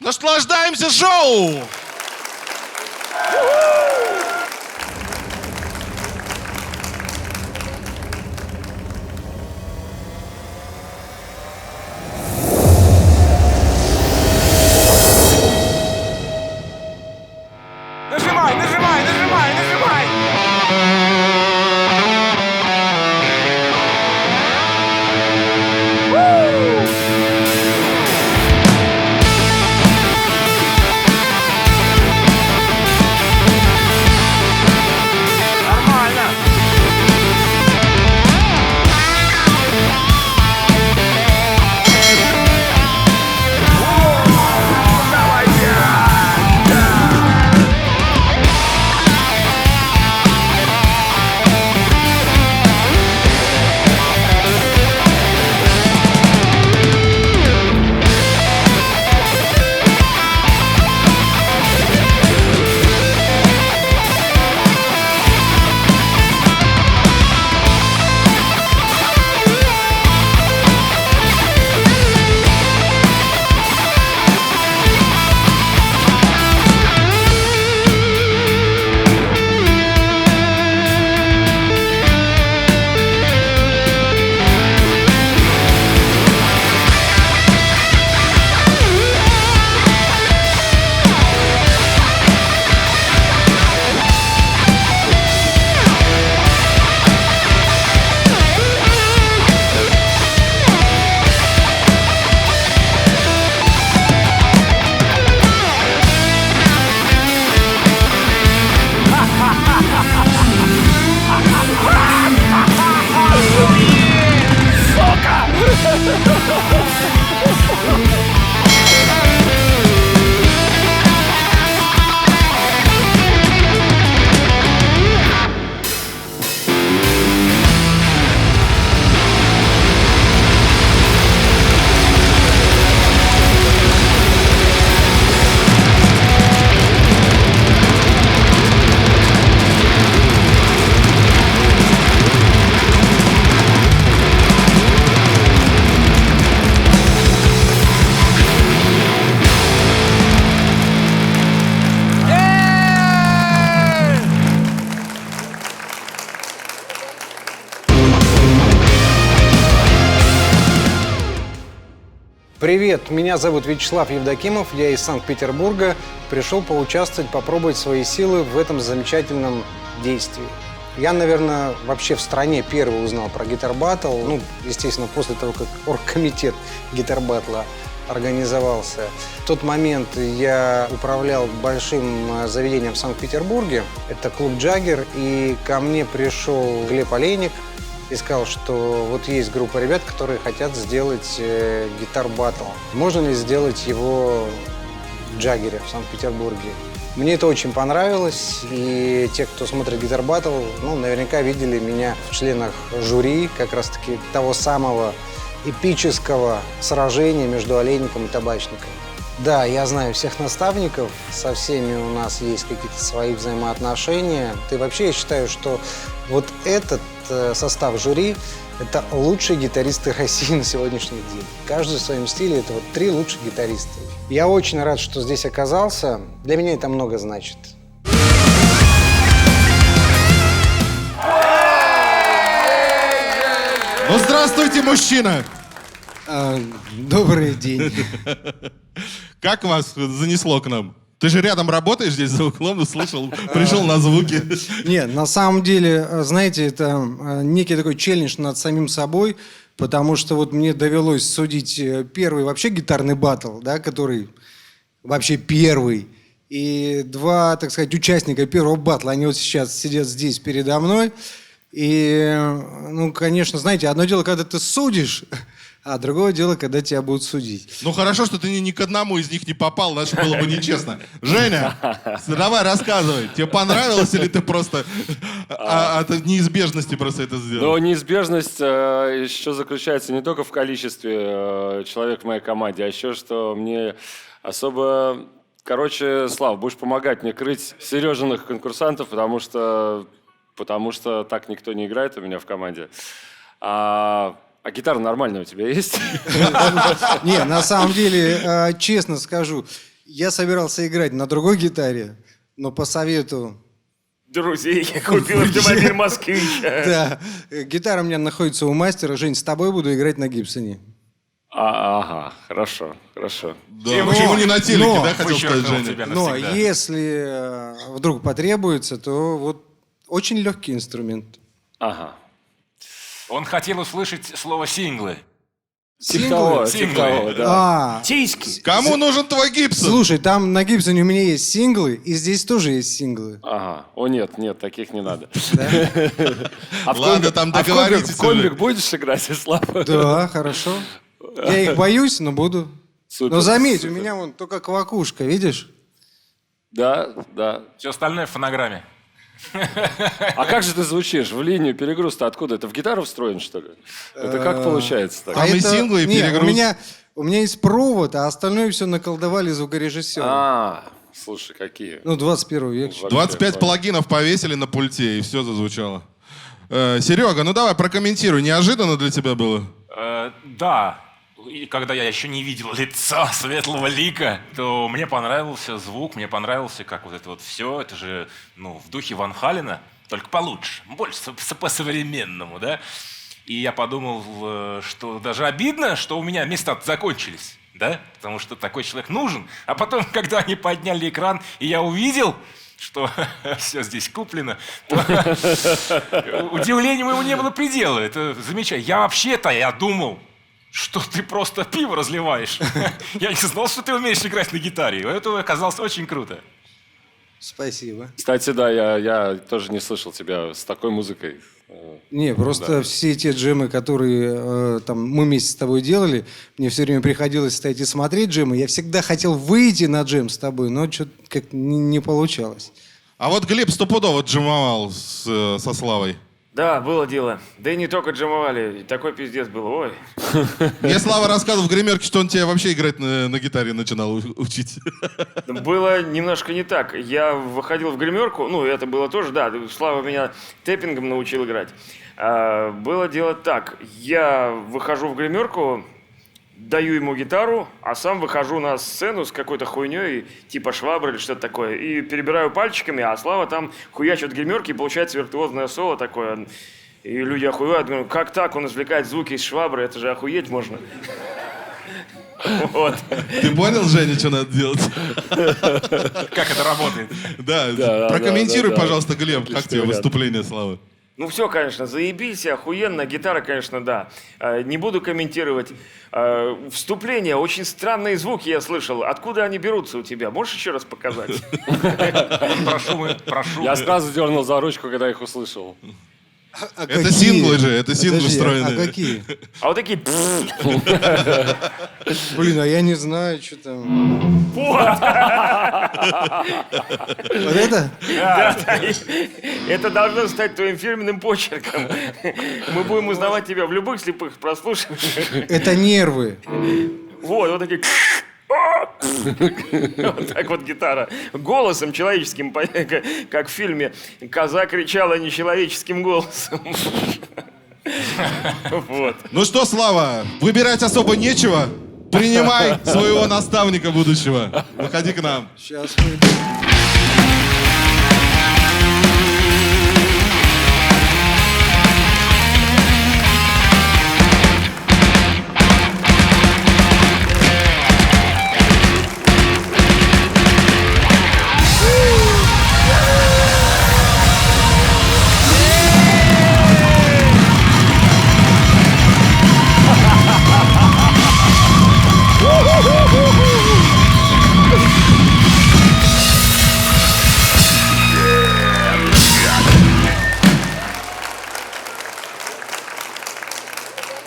Наслаждаемся шоу! Нажимай, нажимай, нажимай, нажимай! Привет, меня зовут Вячеслав Евдокимов, я из Санкт-Петербурга. Пришел поучаствовать, попробовать свои силы в этом замечательном действии. Я, наверное, вообще в стране первый узнал про гитар-баттл. Ну, естественно, после того, как оргкомитет гитар-баттла организовался. В тот момент я управлял большим заведением в Санкт-Петербурге. Это клуб «Джаггер». И ко мне пришел Глеб Олейник и сказал, что вот есть группа ребят, которые хотят сделать гитар-баттл. Можно ли сделать его в «Джаггере» в Санкт-Петербурге? Мне это очень понравилось, и те, кто смотрит гитар-баттл, ну, наверняка видели меня в членах жюри как раз-таки того самого эпического сражения между Олейником и Табачником. Да, я знаю всех наставников, со всеми у нас есть какие-то свои взаимоотношения. И вообще я считаю, что вот этот состав жюри – это лучшие гитаристы России на сегодняшний день. Каждый в своем стиле – это вот 3 лучших гитариста. Я очень рад, что здесь оказался. Для меня это много значит. Ну, здравствуйте, мужчина! Добрый день. Как вас занесло к нам? Ты же рядом работаешь здесь за углом, услышал, пришел на звуки. Нет, на самом деле, знаете, это некий такой челлендж над самим собой, потому что вот мне довелось судить первый вообще гитарный баттл, да, который вообще первый. И 2, так сказать, участника первого баттла, они вот сейчас сидят здесь передо мной. И, ну, конечно, знаете, одно дело, когда ты судишь, а другое дело, когда тебя будут судить. Ну хорошо, что ты ни к одному из них не попал, иначе было бы нечестно. Женя, давай рассказывай. Тебе понравилось или ты просто от неизбежности просто это сделал? Но неизбежность еще заключается не только в количестве человек в моей команде, а еще что мне особо... Короче, Слав, будешь помогать мне крыть Сережиных конкурсантов, потому что так никто не играет у меня в команде. А гитара нормальная у тебя есть? Не, на самом деле, честно скажу, я собирался играть на другой гитаре, но по совету... Друзей, я купил автомобиль «Москвич». Да, гитара у меня находится у мастера. Жень, с тобой буду играть на Гибсоне. Ага, хорошо. Да, почему не на телеке, да, хотел сказать Женя? Но если вдруг потребуется, то вот очень легкий инструмент. Ага. Он хотел услышать слово «синглы». Синглы? Синглы. Да. Тиски. Кому нужен твой Гибсон? Слушай, там на Гибсоне у меня есть синглы, и здесь тоже есть синглы. Ага. О, нет, таких не надо. Ладно, там договоритесь. В комбик будешь играть, Слава? Да, хорошо. Я их боюсь, но буду. Супер. Но заметь, у меня вон только квакушка, видишь? Да. Все остальное в фонограмме. А как же ты звучишь? В линию перегруз-то откуда? Это в гитару встроен, что ли? Это как получается так? Там и синглы, и перегруз. У меня есть провод, а остальное все наколдовали звукорежиссеры. Слушай, какие? Ну, 21 век. 25 плагинов повесили на пульте, и все зазвучало. Серега, ну давай прокомментируй. Неожиданно для тебя было? Да. И когда я еще не видел лица светлого лика, то мне понравился звук, мне понравился, как вот это вот все. Это же, в духе Ван Халена, только получше, больше по-современному, да. И я подумал, что даже обидно, что у меня места закончились, да, потому что такой человек нужен. А потом, когда они подняли экран, и я увидел, что все здесь куплено, то удивлению моему не было предела. Это замечательно. Я думал, что ты просто пиво разливаешь. Я не знал, что ты умеешь играть на гитаре. Это оказалось очень круто. Спасибо. Кстати, да, я тоже не слышал тебя с такой музыкой. Не, просто все те джемы, которые мы вместе с тобой делали, мне все время приходилось стоять и смотреть джемы. Я всегда хотел выйти на джем с тобой, но что-то как не получалось. А вот Глеб стопудово джемовал со Славой. Да, было дело. Да и не только джемовали. Такой пиздец был. Ой. Мне Слава рассказывал в гримерке, что он тебя вообще играть на гитаре начинал учить. Было немножко не так. Я выходил в гримерку, это было тоже, да, Слава меня тэппингом научил играть. Было дело так. Я выхожу в гримерку, даю ему гитару, а сам выхожу на сцену с какой-то хуйней, типа швабры или что-то такое, и перебираю пальчиками, а Слава там хуячит в гримерке, и получается виртуозное соло такое. И люди охуевают, говорят, как так, он извлекает звуки из швабры, это же охуеть можно. Вот. Ты понял, Женя, что надо делать? Как это работает? Да, прокомментируй, да, да. пожалуйста, Глеб, как Отличный тебе вариант. выступление Славы? Ну все, конечно, заебись, охуенно. Гитара, конечно, да. Не буду комментировать. Вступление, очень странные звуки я слышал. Откуда они берутся у тебя? Можешь еще раз показать? Прошу. Я сразу дернул за ручку, когда их услышал. Это синглы же, это синглы Подожди, встроенные. А какие? А вот такие... Блин, а я не знаю, что там. Вот! Вот это? Да, да. Это должно стать твоим фирменным почерком. Мы будем узнавать тебя в любых слепых прослушиваниях. Это нервы. Вот такие... Вот так вот гитара. Голосом человеческим, как в фильме «Коза кричала нечеловеческим голосом». Вот. Ну что, Слава, выбирать особо нечего. Принимай своего наставника будущего. Выходи к нам. Сейчас мы...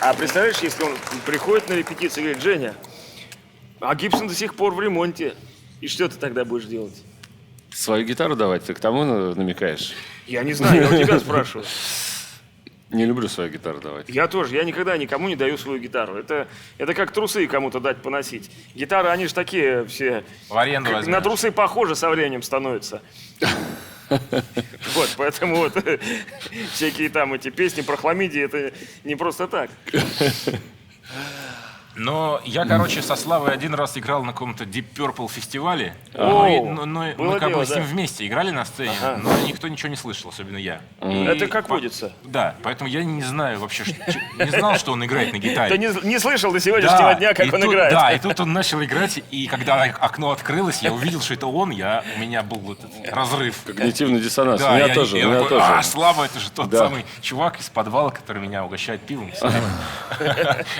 А представляешь, если он приходит на репетицию и говорит: Женя, а Гибсон до сих пор в ремонте. И что ты тогда будешь делать? Свою гитару давать? Ты к тому намекаешь? Я не знаю, я у тебя спрашиваю. Не люблю свою гитару давать. Я тоже, я никогда никому не даю свою гитару. Это как трусы кому-то дать поносить. Гитары, они же такие все... В аренду возьмешь. На трусы похожи со временем становятся. Вот, поэтому вот всякие там эти песни про хламидии, это не просто так. Но я, короче, со Славой один раз играл на каком-то Deep Purple фестивале. О, Но мы было как дело, бы с ним да. вместе играли на сцене, Ага. но никто ничего не слышал, особенно я. Это как водится. Да, поэтому я не знаю вообще, не знал, что он играет на гитаре. Ты не слышал до сегодняшнего дня, как и он тут- играет. Да, и тут он начал играть, и когда окно открылось, я увидел, что это он, у меня был этот разрыв. Когнитивный диссонанс. Да, У меня я тоже, у меня такой, тоже. Слава, это же тот Да. самый чувак из подвала, который меня угощает пивом.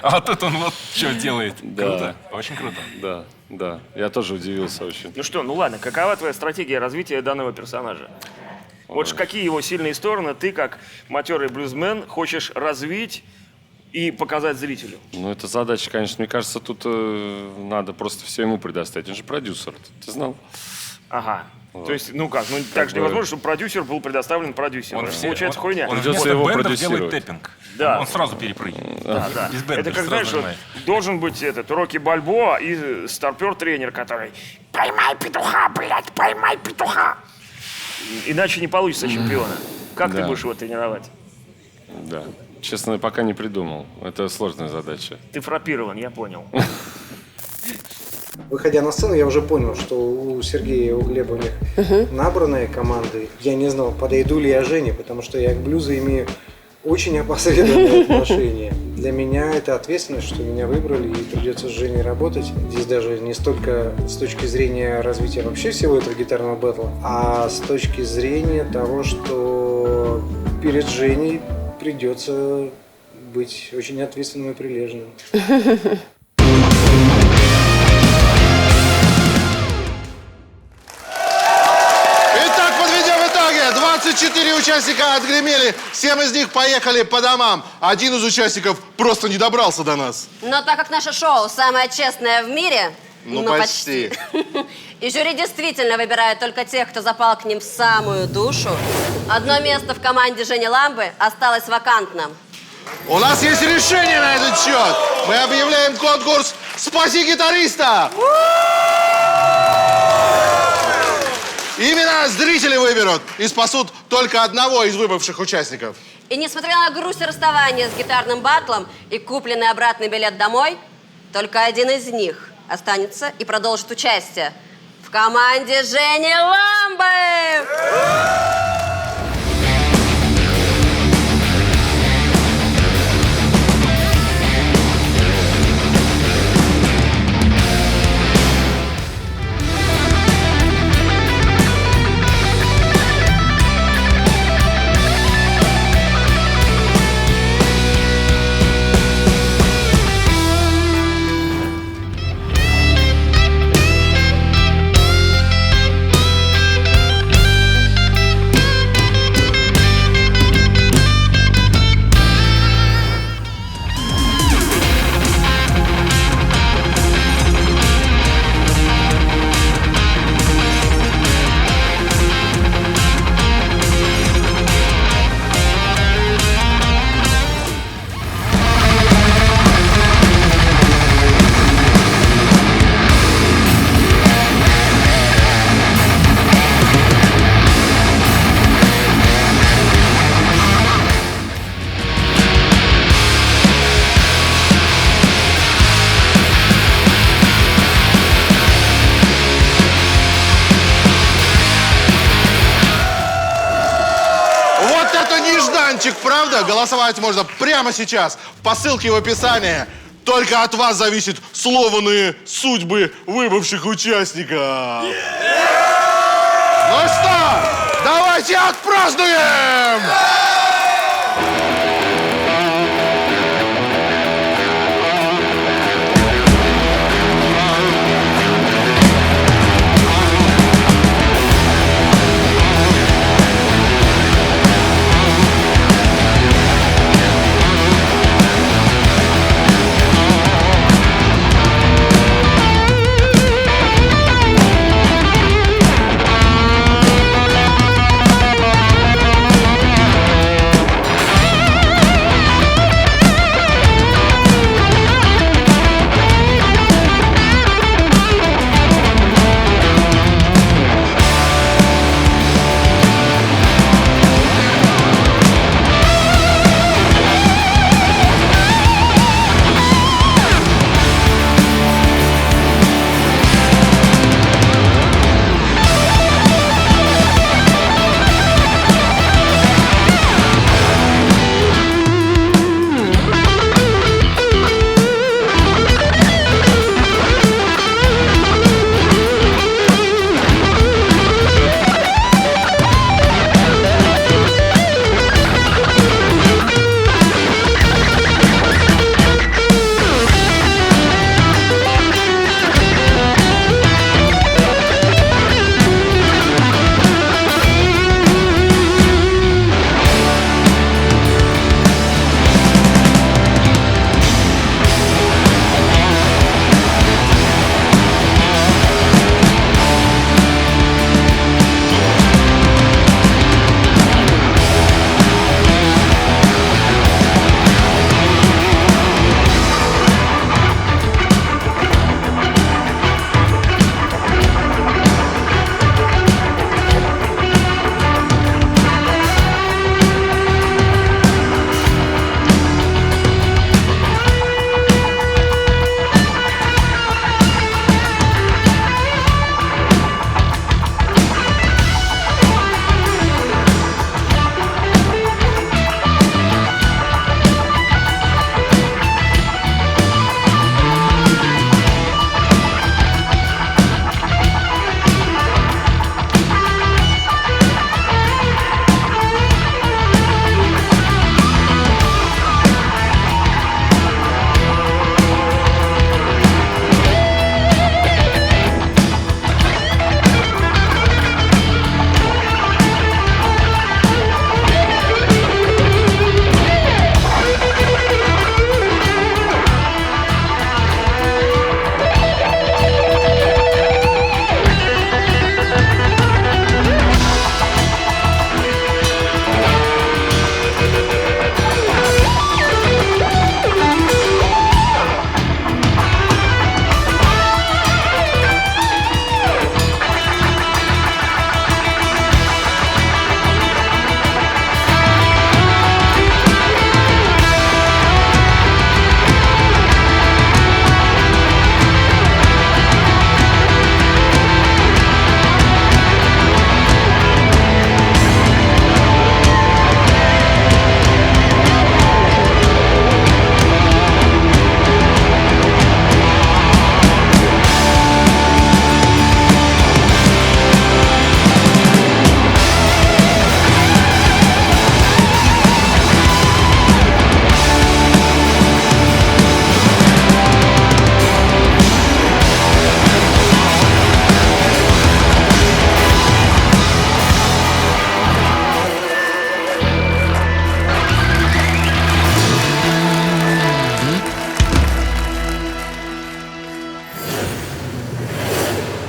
А тут он вот что делает. Круто, очень круто. Да, да. Я тоже удивился очень. Ну что, ну ладно, какова твоя стратегия развития данного персонажа? Вот какие его сильные стороны ты, как матерый блюзмен, хочешь развить и показать зрителю? Ну, это задача, конечно, мне кажется, тут надо просто все ему предоставить. Он же продюсер, ты знал? Ага. Вот. То есть, ну как, ну так же бы- невозможно, чтобы продюсер был предоставлен продюсеру. Это получается хуйня. Он Придется вместо его бэндов продюсировать. делает тэппинг. Да. Он сразу перепрыгивает. Да, да. Из бэндов Это как, сразу знаешь, вот нажимает. должен быть этот Рокки Бальбоа и старпер-тренер, который «Поймай петуха, блядь, поймай петуха!» Иначе не получится чемпиона. Как ты Да. будешь его тренировать? Да. Честно, пока не придумал. Это сложная задача. Ты фрапирован, я понял. Выходя на сцену, я уже понял, что у Сергея и у Глеба у них набранные команды. Я не знал, подойду ли я Жене, потому что я к блюзу имею очень опосредованное отношение. Для меня это ответственность, что меня выбрали и придется с Женей работать. Здесь даже не столько с точки зрения развития вообще всего этого гитарного бэтла, а с точки зрения того, что перед Женей придется быть очень ответственным и прилежным. Итак, подведем итоги. 24 участника отгремели, 7 из них поехали по домам. Один из участников просто не добрался до нас. Но так как наше шоу самое честное в мире, Ну, почти. и жюри действительно выбирает только тех, кто запал к ним в самую душу, одно место в команде Жени Ламбы осталось вакантным. У нас есть решение на этот счет. Мы объявляем конкурс «Спаси гитариста». Именно зрители выберут и спасут только одного из выбывших участников. И несмотря на грусть и расставание с гитарным батлом и купленный обратный билет домой, только один из них останется и продолжит участие в команде Жени Ламбы. правда? Голосовать можно прямо сейчас по ссылке в описании. Только от вас зависит сломанные судьбы выбывших участников. Ну что, давайте отпразднуем!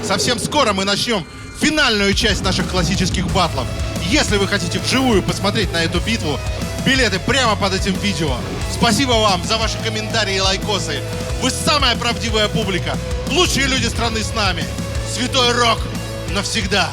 Совсем скоро мы начнем финальную часть наших классических батлов. Если вы хотите вживую посмотреть на эту битву, билеты прямо под этим видео. Спасибо вам за ваши комментарии и лайкосы. Вы самая правдивая публика. Лучшие люди страны с нами. Святой рок навсегда.